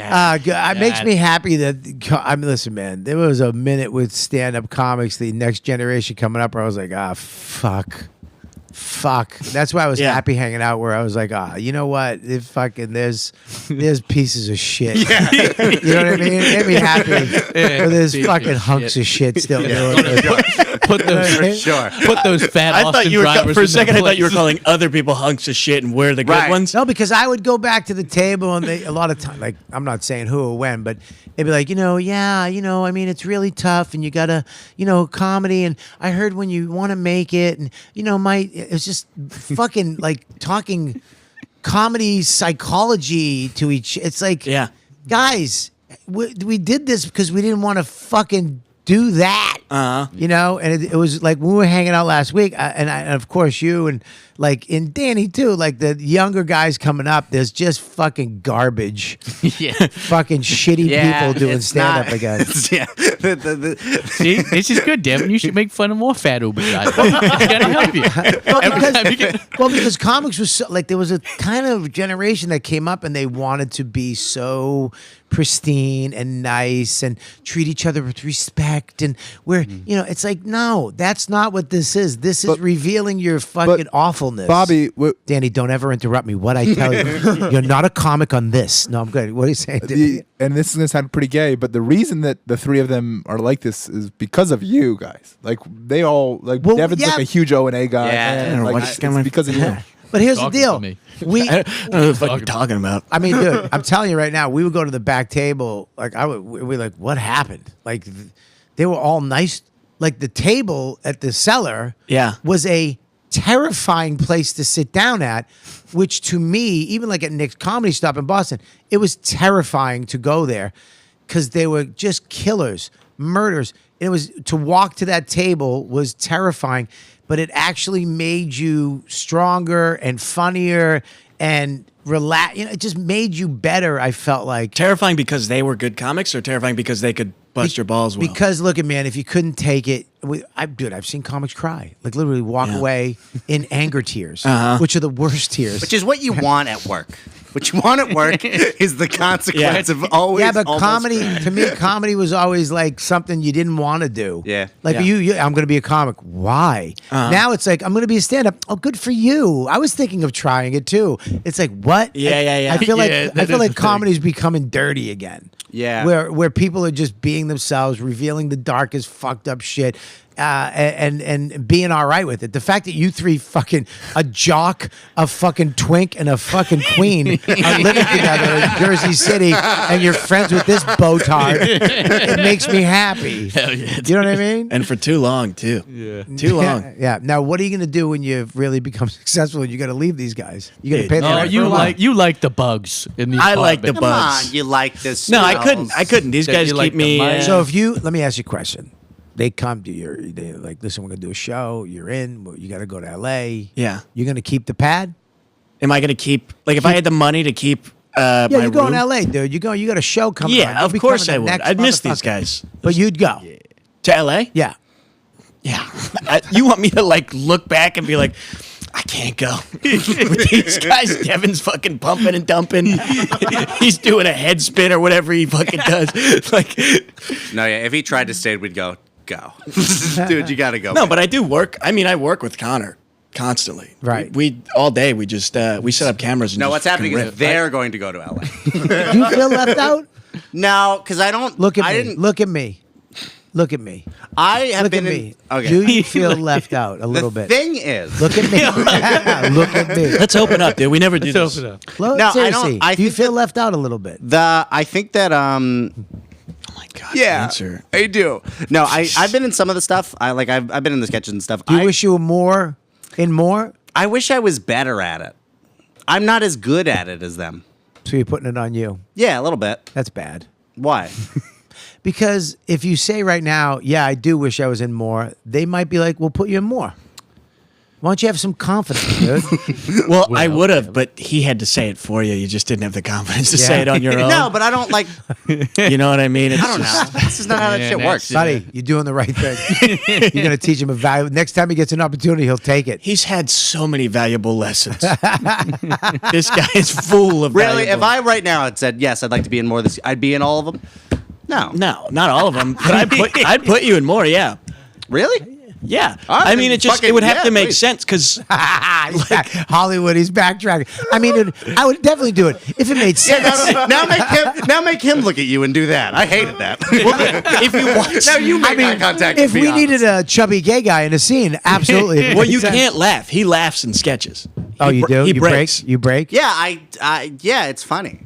It makes me happy that listen, man. There was a minute with stand-up comics, the next generation coming up, where I was like, fuck. That's why I was happy hanging out. Where I was like, you know what? There's pieces of shit. You know what I mean? It made me happy. But there's pieces fucking of hunks shit. of shit still doing it. put those Sure. put those fat I Austin thought you were drivers for a in their second. I thought you were place. calling other people hunks of shit, and we're the good Right. ones. No, because I would go back to the table and a lot of time, like I'm not saying who or when, but they'd be like, I mean, it's really tough and you gotta, comedy. And I heard when you want to make it and, it's just fucking like talking comedy psychology to each. It's like, Yeah. guys, we did this because we didn't want to fucking do that. And it was like when we were hanging out last week, and of course you and Danny too, like the younger guys coming up, there's just fucking garbage, Yeah. fucking shitty people doing it's stand not- up again. Yeah. See, this is good, Devin. You should make fun of more fat Uber drivers. I gotta help you. Every time you get Because comics was so, there was a kind of generation that came up and they wanted to be so pristine and nice and treat each other with respect, and where it's like, no, that's not what this is. This is revealing your fucking awfulness. Bobby, Danny, don't ever interrupt me. What I tell you, you're not a comic on this. No, I'm good. What are you saying? and this is gonna sound pretty gay, but the reason that the three of them are like this is because of you guys. Like they all Well, Devin's yeah. like a huge O&A guy. Yeah. and, I don't know like, what it's this guy- because of you. But here's the Talking deal. to me. We I don't know what the fuck you're talking about. I mean, dude, I'm telling you right now, we would go to the back table. We like, what happened? Like, they were all nice. Like the table at the cellar, was a terrifying place to sit down at. Which to me, even like at Nick's Comedy Stop in Boston, it was terrifying to go there because they were just killers, murders. And it was to walk to that table was terrifying. But it actually made you stronger and funnier and relax. You know, it just made you better. I felt like Terrifying because they were good comics, or terrifying because they could bust your balls well? because look at man, if you couldn't take it, I've seen comics cry, like literally walk away in anger tears, which are the worst tears. Which is what you want at work. What you want at work is the consequence of always. Yeah, but almost comedy crying. to me, comedy was always like something you didn't want to do. Yeah. like you I'm going to be a comic. Why? Now it's like I'm going to be a stand-up. Oh, good for you. I was thinking of trying it too. It's like what? Yeah. I feel like Yeah, I that feel is like the thing. comedy's becoming dirty again. Yeah. where people are just being themselves, revealing the darkest fucked up shit. And being all right with it. The fact that you three fucking a jock, a fucking twink, and a fucking queen are living together in Jersey City, and you're friends with this botard, it makes me happy. Hell yeah. You know what I mean? And for too long too. Yeah. Too long. Yeah. Now, what are you going to do when you really become successful and you got to leave these guys? You got to pay them. Oh, rent for you a while. like the bugs in the I like the apartment. Come bugs. on, you like this? No, I couldn't. These That guys you keep like the me. mice. So if you let me ask you a question. They come to they like, listen, we're gonna do a show. You're in. You got to go to L.A. Yeah. You're gonna keep the pad. Am I going to keep, like, if I had the money to keep Yeah, my you go in room? L.A., dude. You got a show coming. on. Yeah, You'll of be course coming I the would. next I'd miss these motherfucker. guys. But you'd go. To LA? Yeah. Yeah. You want me to, like, look back and be like, I can't go with these guys. Devin's fucking pumping and dumping. He's doing a head spin or whatever he fucking does. Like, No, yeah. If he tried to stay, we'd go. Dude, you got to go. no, but I do work. I mean, I work with Connor constantly. Right. We all day. We just we set up cameras. And No, just what's happening fucking is rip. they're going to go to LA. Do you feel left out? No, because I don't. Look at I me. Didn't, Look at me. Look at me. I have Look at been me. in. Okay. Do you feel left out a the little bit? thing is, Look at me. Look at me. Let's open up, dude. We never do Let's this. open up. Look, No, I seriously, don't- I do you think feel left out a little bit? I think that Oh my god. yeah, Answer. I do. No, I've been in some of the stuff. I've been in the sketches and stuff. Do you wish you were more in more? I wish I was better at it. I'm not as good at it as them. So you're putting it on you. Yeah, a little bit. That's bad. Why? Because if you say right now, yeah, I do wish I was in more, they might be like, we'll put you in more. Why don't you have some confidence, dude? Well, I would have, but he had to say it for you. You just didn't have the confidence to say Yeah. it on your own. No, but I don't like. You know what I mean? It's I don't know. This is not how that Yeah, shit that's works. it. Buddy, you're doing the right thing. You're going to teach him a value. Next time he gets an opportunity, he'll take it. He's had so many valuable lessons. This guy is full of Really, valuable- if I right now had said yes, I'd like to be in more of this, I'd be in all of them. No, No, not all of them, but I'd put you in more, yeah. really? Yeah. All right, I mean, then it would have yeah, to make please. sense because Hollywood, he's backtracking. I mean, I would definitely do it if it made sense. Now make him look at you and do that. I hated that. if you watch, now you make eye contact. If and be we honest. needed a chubby gay guy in a scene, absolutely. If it well, made you sense. can't laugh. He laughs in sketches. Oh, you do? He You breaks. break? You break? Yeah, yeah, it's funny.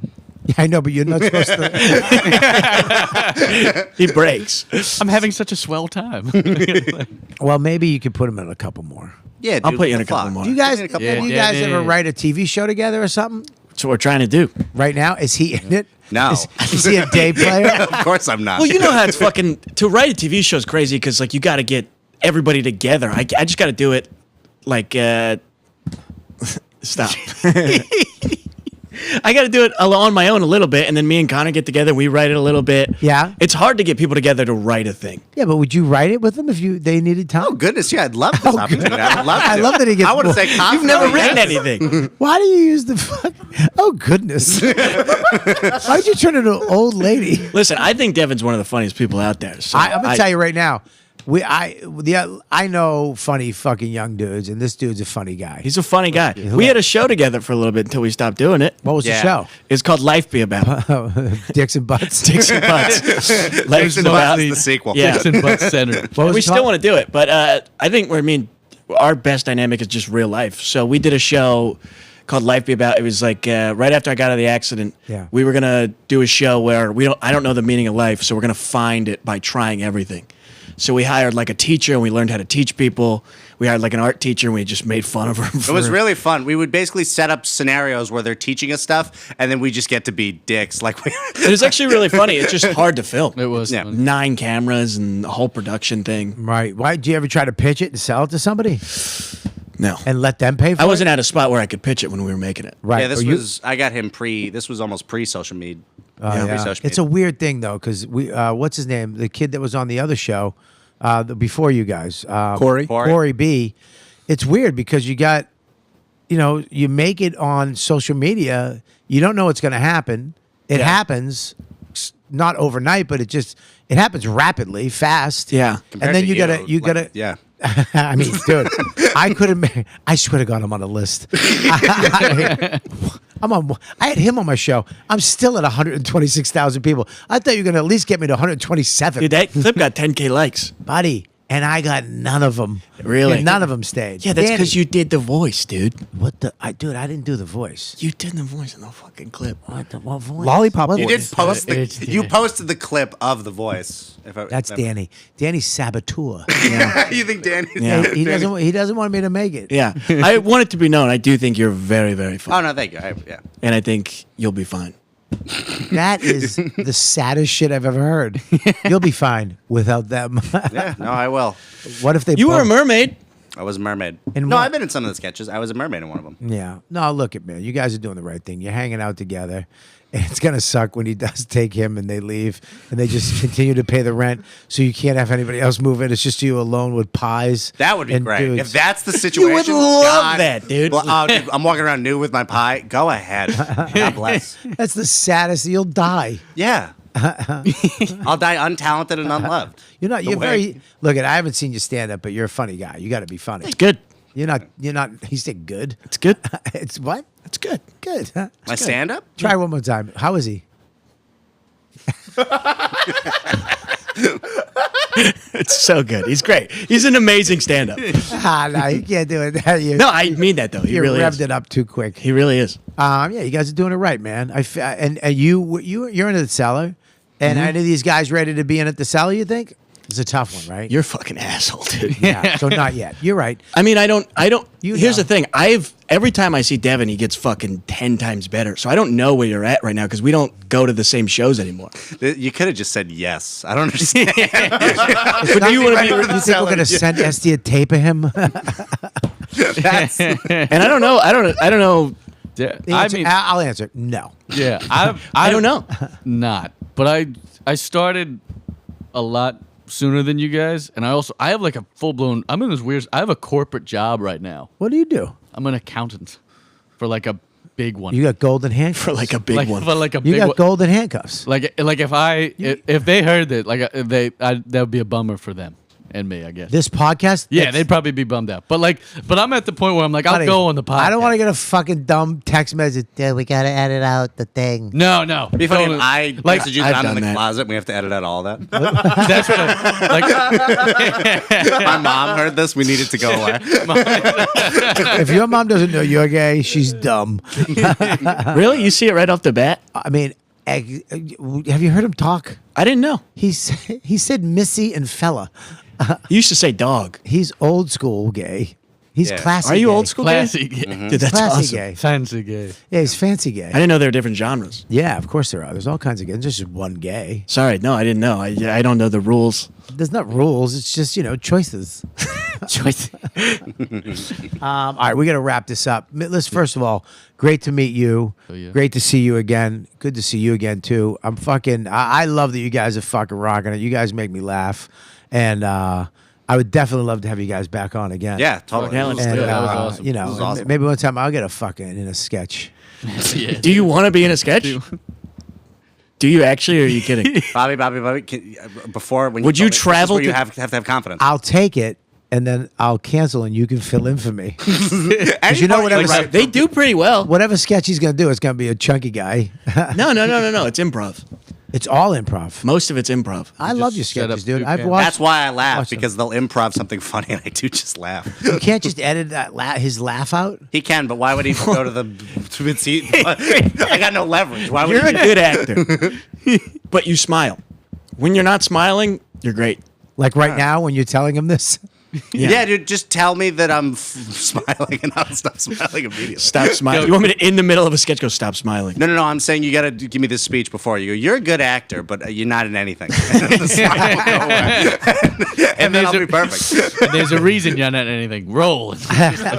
Yeah, I know, but you're not supposed to. He breaks. I'm having such a swell time. Well, maybe you could put him in a couple more. Yeah, I'll dude, put you in what a the couple fuck? more. Do you guys, Put me in a couple Yeah, do you more. guys yeah, ever yeah. write a TV show together or something? That's what we're trying to do. Right now, is he in it? No. Is he a day player? Of course I'm not. Well, you know how it's fucking to write a TV show is crazy because like you got to get everybody together. I just got to do it like stop. I got to do it on my own a little bit, and then me and Connor get together. We write it a little bit. Yeah. It's hard to get people together to write a thing. Yeah, but would you write it with them if they needed time? Oh goodness, yeah, I'd love this opportunity. I would love to. I love that he gets I want to more- say You've never confidently written yes. anything. Why do you use the fuck? Oh goodness! Why'd you turn into an old lady? Listen, I think Devin's one of the funniest people out there. So I'm gonna tell you right now. I know funny fucking young dudes, and this dude's a funny guy. He's a funny guy. We had a show together for a little bit until we stopped doing it. What was Yeah. the show? It's called Life Be About. Dicks and butts. Dicks and Butts. Life's Dixon About. Butts, the sequel. Yeah. Dixon Butt Center. What was We it still called? want to do it, but I think our best dynamic is just real life. So we did a show called Life Be About. It was like right after I got out of the accident. Yeah. We were gonna do a show where I don't know the meaning of life, so we're gonna find it by trying everything. So we hired like a teacher and we learned how to teach people. We hired like an art teacher and we just made fun of her. It was really fun. We would basically set up scenarios where they're teaching us stuff, and then we just get to be dicks. Like we. It was actually really funny. It's just hard to film. It was. Yeah. fun. 9 cameras and the whole production thing. Right. Why? Do you ever try to pitch it and sell it to somebody? No. and let them pay for it? I wasn't at a spot where I could pitch it when we were making it. Right. Yeah, this Or you- was. I got him This was almost pre-social media. Yeah. Pre-social It's a media. weird thing though, because what's his name? The kid that was on the other show, before you guys, Corey? Corey B. It's weird because you got, you make it on social media. You don't know what's going to happen. It happens, not overnight, but it happens rapidly, fast. Yeah. And then you gotta. Yeah. I mean, dude, I could have. I swear to God, I'm on a list. I had him on my show. I'm still at 126,000 people. I thought you were gonna at least get me to 127, Dude, that clip got 10K likes. buddy. And I got none of them. Really? And none of them stayed. Yeah, that's Danny, because you did the voice, dude. What the? I didn't do the voice. You did the voice in the fucking clip. What voice? Lollipop What You voice. did post It's- you posted the clip of the voice. That's Danny. Danny's saboteur. You think Danny? Yeah. He doesn't. He doesn't want me to make it. Yeah. I want it to be known. I do think you're very, very Oh funny. no, thank you. Yeah. And I think you'll be fine. That is the saddest shit I've ever heard. You'll be fine without them. Yeah. No, I will. What if they? You were a both- mermaid. I was a mermaid. In No, what? I've been in some of the sketches. I was a mermaid in one of them. Yeah. No, look at man. You guys are doing the right thing. You're hanging out together. And it's gonna suck when he does take him and they leave and they just continue to pay the rent, so you can't have anybody else move in. It's just you alone with pies. That would be and great. dudes. If that's the situation, love God- that, dude. Well, oh, dude, I'm walking around nude with my pie. Go ahead. God bless. That's the saddest. You'll die. Yeah. I'll die untalented and unloved. You're not. The You're way- very. Look, I haven't seen you stand up, but you're a funny guy. You got to be funny. It's good. You're not. You're not. He said good. It's good. It's what? It's good. Good. Huh? My stand up? Try one more time. How is he? It's so good. He's great. He's an amazing stand-up. No, you can't do it. You, No, I mean that though. He you really revved is. it up too quick. He really is. Yeah, you guys are doing it right, man. And you're in the cellar, and any of these guys ready to be in at the cellar? You think it's a tough one, right? You're a fucking asshole, dude. Yeah. So not yet. You're right. I mean, I don't. Here's know. the thing. Every time I see Devin, he gets fucking 10 times better. So I don't know where you're at right now because we don't go to the same shows anymore. You could have just said yes. I don't understand. But do you want to be? You think we're gonna send Esty a tape of him? That's, And I don't know. I don't know. Yeah, I mean, I'll answer. No. yeah, I don't know. Not, but I started a lot sooner than you guys, and I have like a full blown. I'm in this weird. I have a corporate job right now. What do you do? I'm an accountant for like a big one. You got golden handcuffs. For like a big like, one. For like a You big got one. golden handcuffs. Like if they heard that, that would be a bummer for them and me, I guess. This podcast. Yeah, it's- they'd probably be bummed out. But I'm at the point where I'm like, I'll buddy, go on the podcast. I don't want to get a fucking dumb text message. Dude, we gotta edit out the thing. No. It'd be funny if Don't- I like, message you I've that I'm in done the that. closet and we have to edit out all that. That's what My mom heard this. We needed to go away. If your mom doesn't know you're gay, she's dumb. Really? You see it right off the bat? I mean, have you heard him talk? I didn't know. He said Missy and fella. He used to say dog. He's old school gay. He's Yeah. classy. Are you gay. old school classy gay? gay. Dude, that's Classy awesome. gay. Fancy gay. Yeah, he's fancy gay. I didn't know there were different genres. Yeah, of course there are. There's all kinds of gay. There's just one gay. Sorry, no, I didn't know. I don't know the rules. There's not rules. It's just choices. Choice. All right, we got to wrap this up. Let's first of all, great to meet you. yeah. Great to see you again. Good to see you again too. I love that you guys are fucking rocking it. You guys make me laugh, and I would definitely love to have you guys back on again. Yeah, totally. Yeah, let's And, do it. That was awesome. You know, This is awesome. maybe one time I'll get a fucking in a sketch. Yeah. Do you want to be in a sketch? Do you actually, or are you kidding? Bobby, before when Would told you me, this is travel where you to- have to have confidence. I'll take it, and then I'll cancel, and you can fill in for me. And you know whatever- They do pretty well. Whatever sketch he's gonna do, it's gonna be a chunky guy. No. It's improv. It's all improv. Most of it's improv. I love your set sketches, up dude. two I've cameras. watched. That's why I laugh Watch them. because they'll improv something funny and I do just laugh. You can't just edit that his laugh out. He can, but why would he go to the seat? I got no leverage. Why would You're a he? good actor, but you smile. When you're not smiling, you're great. Like right now, when you're telling him this. Yeah, dude, just tell me that I'm smiling and I'll stop smiling immediately. Stop smiling. You want me to, in the middle of a sketch, go stop smiling? No, I'm saying you got to give me this speech before you go. You're a good actor, but you're not in anything. The smile will go away. and then I'll be perfect. And there's a reason you're not in anything. Rolling.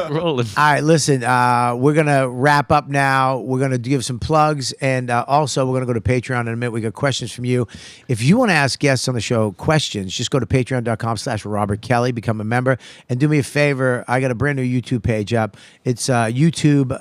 Rolling. All right, listen, we're going to wrap up now. We're going to give some plugs, and also we're going to go to Patreon in a minute. We got questions from you. If you want to ask guests on the show questions, just go to patreon.com/Robert Kelly, become a member, and do me a favor. I got a brand new YouTube page up. It's YouTube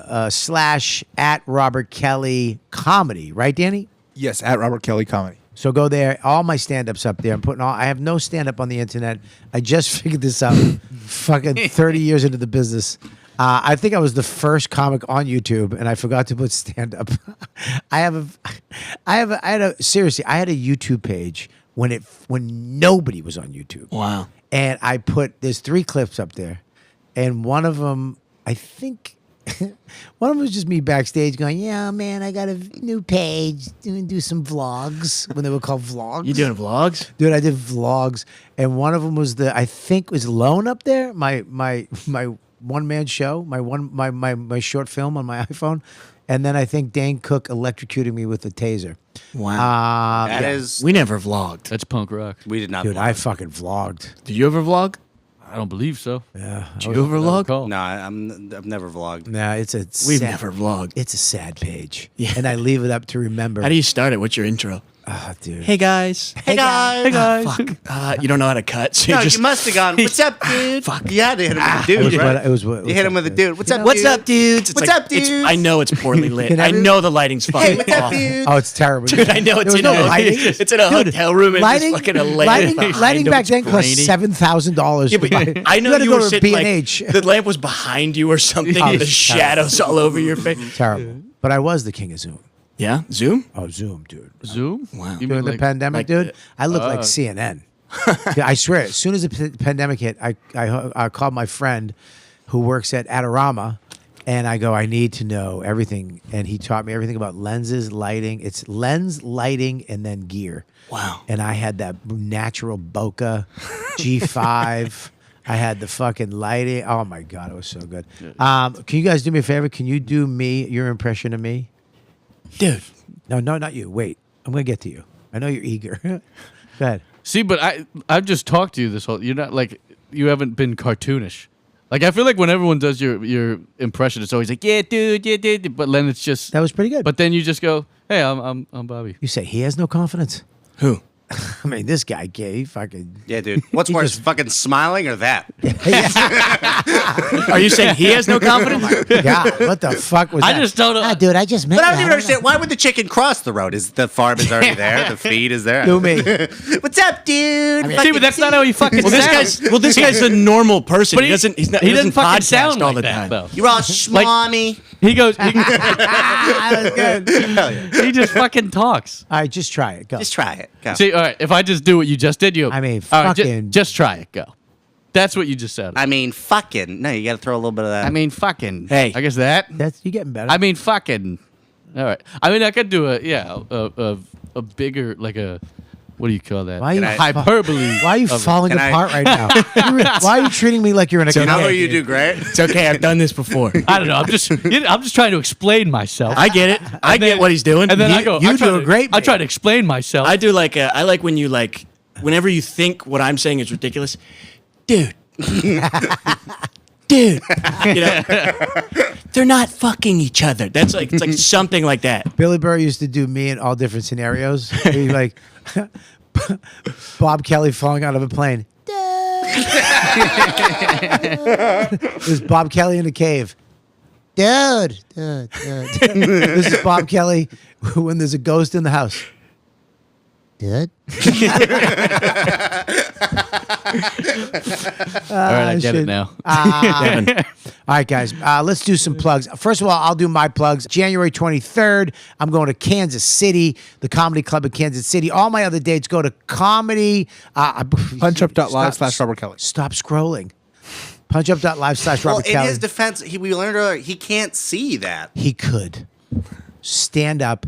/ Robert Kelly Comedy, right, Danny? Yes, at Robert Kelly Comedy. So go there. All my stand-ups up there. I have no stand-up on the internet. I just figured this out fucking 30 years into the business. I think I was the first comic on YouTube, and I forgot to put stand-up. Seriously, I had a YouTube page when nobody was on YouTube. Wow. And there's 3 clips up there, and one of them, I think, one of them was just me backstage going, "Yeah, man, I got a new page, do some vlogs," when they were called vlogs. You doing vlogs? Dude, I did vlogs, and one of them was I think was Lone up there, my one-man show, my short film on my iPhone, and then I think Dane Cook electrocuted me with a taser. Wow. That is. We never vlogged. That's punk rock. We did not. Dude, vlog. I fucking vlogged. Did you ever vlog? I don't believe so. Yeah. Did you ever vlog? Call. No, I've never vlogged. Nah, We've never vlogged. It's a sad page. Yeah. And I leave it up to remember. How do you start it? What's your intro? Dude. Hey guys. Hey guys. Hey guys. Fuck. You don't know how to cut. So No, you just you must have gone. What's up, dude? Fuck. You had to hit him with a dude, right? You hit him with a dude. What's up, What's dude? up, dudes? It's What's up, dudes? I know it's poorly lit. Can I every- know the lighting's fucking Hey, what's up, awful. dude? Oh, it's terrible. Dude, I know There was no lighting. it's in a hotel room and Lighting, it's fucking a lamp. lighting back then cost $7,000. Yeah, but I know you you go were to sitting B&H. like the lamp was behind you or something. Oh, And the it's shadows all over your face. Terrible. But I was the king of Zoom. Yeah, Zoom. Oh, Zoom, dude. Zoom? Wow. You mean During the like- pandemic, dude, I looked like CNN. Yeah, I swear, as soon as the pandemic hit, I called my friend who works at Adorama, and I go, I need to know everything. And he taught me everything about lenses, lighting. It's lens, lighting, and then gear. Wow. And I had that natural bokeh G5. I had the fucking lighting. Oh, my God, it was so good. Can you guys do me a favor? Can you do your impression of me? Dude. No, not you. Wait, I'm going to get to you. I know you're eager. Go ahead. See, but I've just talked to you this whole. You're not like you haven't been cartoonish. Like I feel like when everyone does your impression, it's always like yeah, dude. But then it's just That was pretty good. But then you just go, hey, I'm Bobby. You say he has no confidence? Who? I mean, this guy gave fucking. Yeah, dude. What's worse, fucking smiling or that? Are you saying he has no confidence? God, what the fuck was I that? just don't know. Dude, I just met But I you. don't even understand. Why would the chicken cross the road? Is the farm is already there? The feed is there? Do me. What's up, dude? See, but that's not how he fucking Well, sounds. this guy's a normal person. But he doesn't. He doesn't doesn't fucking podcast sound all like the that, time. though. You're all schmommy. He goes. That was good. He just fucking talks. All right, just try it. Go. Just try it. Go. See, all right. If I just do what you just did, you. I mean, all right, fucking- just try it. Go. That's what you just said. I mean, fucking. No, you got to throw a little bit of that. I mean, fucking. Hey. I guess that. That's you getting better. I mean, fucking. All right. I mean, I could do a bigger like a. What do you call that? Why are you hyperbole? Why are you of it. falling Can I- apart right now? Why are you treating me like you're in a you know kid? you do great. It's okay. I've done this before. I don't know. I'm just trying to explain myself. I get it. I get what he's doing. And then I You- go. you I try do to- a great I man. try to explain myself. I do like I like when you like whenever you think what I'm saying is ridiculous, dude. Dude, you know, they're not fucking each other. That's like it's like something like that. Billy Burr used to do me in all different scenarios. He'd be like Bob Kelly falling out of a plane. There's Bob Kelly in a cave. Dude. This is Bob Kelly when there's a ghost in the house. Dude. All right, I get it now. Devin. All right, guys, let's do some plugs. First of all, I'll do my plugs. January 23rd, I'm going to Kansas City, the Comedy Club in Kansas City. All my other dates go to comedy. Punchup.live/Robert Kelly. Stop scrolling. Punchup.live/Robert Well, in Kelly. his defense, we learned earlier he can't see that. He could stand up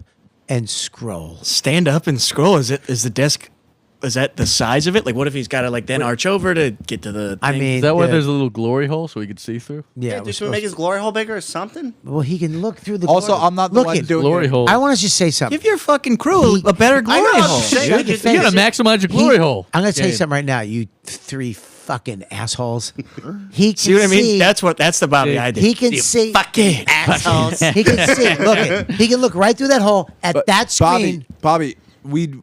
and scroll. Stand up and scroll. Is the desk is that the size of it? Like, what if he's got to like then arch over to get to the? I thing? mean, Is that why there's a little glory hole so we could see through? yeah. Should we make his glory hole bigger or something? Well, he can look through the. Also, glory. I'm not the Look one it. doing Glory it. hole. I want to just say something. Give your fucking crew a better glory know, I'm hole. saying- Look at You gotta maximize your glory hole. I'm gonna tell you Yeah. something right now. You three fucking assholes. He can See what I mean? see- That's the Bobby I did. He can see. Fucking assholes. He can see. Look it. He can look right through that hole at But that screen. Bobby,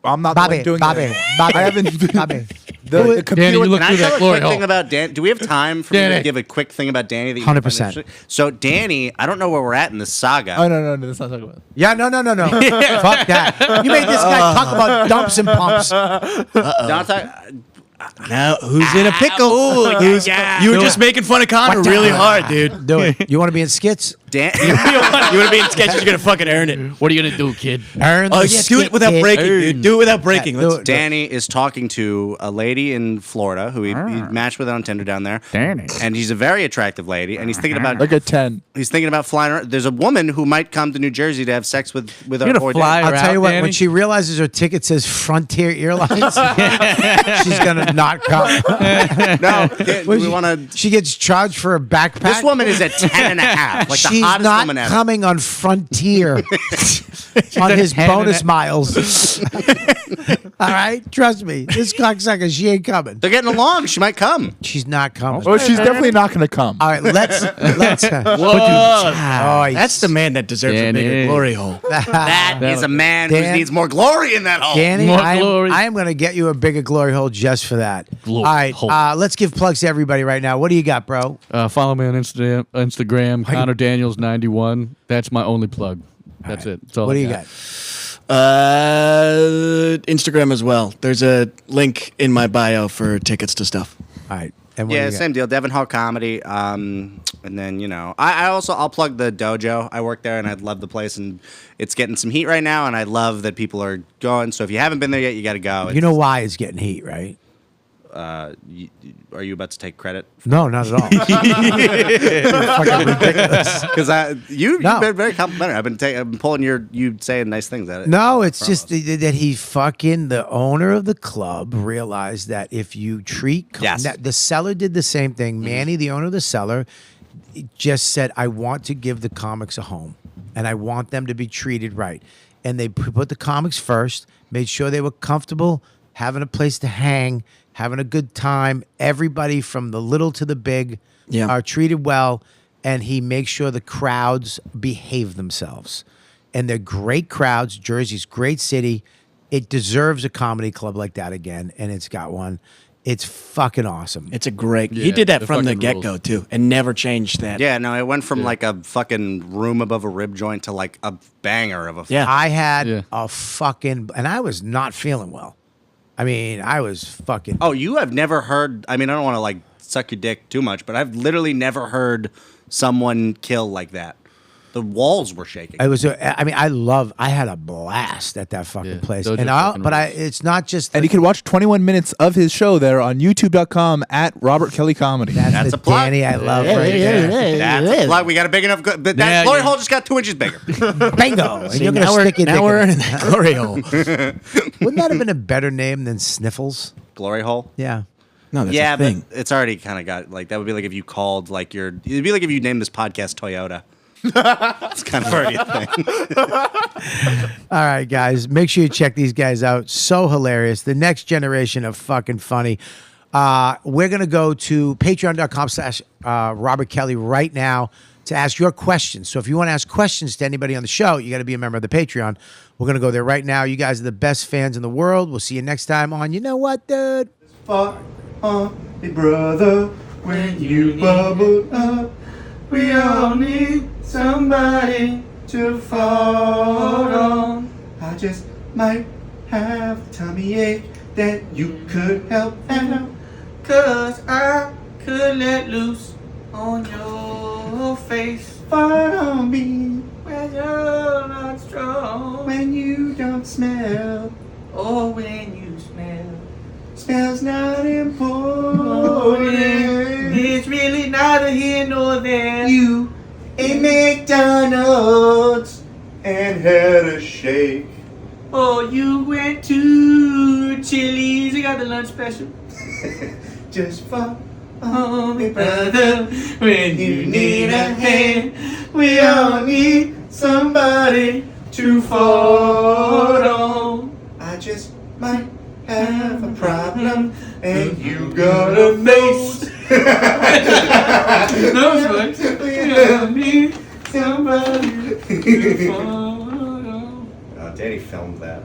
I'm not the Bobby, one doing Bobby, it. Bobby, I haven't. Bobby. The computer. Danny, you look Can I through tell that a glory quick hole. thing about Dan? Do we have time for me Danny. to give a quick thing about Danny? That you 100%. find interesting? So Danny, I don't know where we're at in the saga. Oh no, that's not talking about. Yeah, no. Fuck that. You made this guy talk about dumps and pumps. Don't talk- Now who's in a pickle? Who's, you were just making fun of Connor really hard, dude. Do it. You want to be in skits? Dan, You want to be in sketches? You're gonna fucking earn it. What are you gonna do, kid? Earn Oh the yeah, do skit, it without kid. breaking, dude. Do it without breaking. Yeah, do Let's- it. Danny is talking to a lady in Florida who he matched with on Tinder down there. Danny. And she's a very attractive lady, and he's thinking about Like a 10. he's thinking about flying around. There's a woman who might come to New Jersey to have sex with our gonna boy fly Danny. I'll tell you what, Danny? when she realizes her ticket says Frontier Airlines, she's gonna not come. No, do we want to. She gets charged for a backpack. This woman is at 10 and a half, like the She's hottest not woman ever. coming on Frontier on his bonus miles. All right, trust me. This cocksucker, she ain't coming. They're getting along. She might come. She's not coming. Well, she's definitely not going to come. All right, let's. Whoa. Oh, That's the man that deserves a bigger Danny. glory hole. That is a man who Dan- needs more glory in that hole. Danny, More I glory. am going to get you a bigger glory hole just for that. Glory All right, hole. let's give plugs to everybody right now. What do you got, bro? Follow me on Instagram, Connor Daniels 91. That's my only plug. That's it. That's all What I do you got? Instagram as well. There's a link in my bio for tickets to stuff. All right. And what Yeah, do you got? same deal. Devon Hall Comedy. And then, I'll plug the dojo. I work there and I love the place, and it's getting some heat right now, and I love that people are going. So if you haven't been there yet, you got to go. You know why it's getting heat, right? Are you about to take credit? No, not at all. Fucking ridiculous. Because you've No. been very complimentary. I've been pulling you saying nice things at it. No, it's just that the owner of the club realized that if you treat Yes. that the seller did the same thing. Manny, the owner of the seller, just said, "I want to give the comics a home, and I want them to be treated right." And they put the comics first, made sure they were comfortable, having a place to hang, having a good time. Everybody from the little to the big Yeah. are treated well, and he makes sure the crowds behave themselves. And they're great crowds. Jersey's a great city. It deserves a comedy club like that again, and it's got one. It's fucking awesome. It's a great. Yeah, he did that the from the fucking get go rules. too, and never changed that. Yeah, no, it went from like a fucking room above a rib joint to like a banger of a. Yeah. I had Yeah. a fucking, and I was not feeling well. I mean, I was fucking. Oh, you have never heard? I mean, I don't want to like suck your dick too much, but I've literally never heard someone kill like that. The walls were shaking. I had a blast at that fucking Yeah, place. those And are fucking rules. it's not just. And you can watch 21 minutes of his show there on youtube.com at Robert Kelly Comedy. That's the a plug. Danny I love right there. That's a plug. We got a big enough. That Yeah, glory yeah. hole just got 2 inches bigger. Bingo. And See, you're going to now we're, stick it now we're earning that glory hole. Wouldn't that have been a better name than Sniffles? Glory hole. Yeah. No, that's Yeah, a thing. but it's already kind of got like that would be like if you called like it'd be like if you named this podcast Toyota. It's kind of already a thing. All right, guys. Make sure you check these guys out. So hilarious. The next generation of fucking funny. We're going to go to patreon.com/Robert Kelly right now to ask your questions. So if you want to ask questions to anybody on the show, you got to be a member of the Patreon. We're going to go there right now. You guys are the best fans in the world. We'll see you next time on You Know What, Dude? Fuck on me, brother, when you bubble up. We all need somebody to fall on. I just might have a tummy ache that you could help out. 'Cause I could let loose on your face. Fight on me when you're not strong. When you don't smell, or when you smell. Smell's not important. It's really neither here nor there. You ate McDonald's and had a shake. Or you went to Chili's got the lunch special. Just for me, brother, when you need a hand. We all need somebody to fall on. I just might have a problem, and you got a face. Those ones. We all need somebody to fall on. Danny filmed that.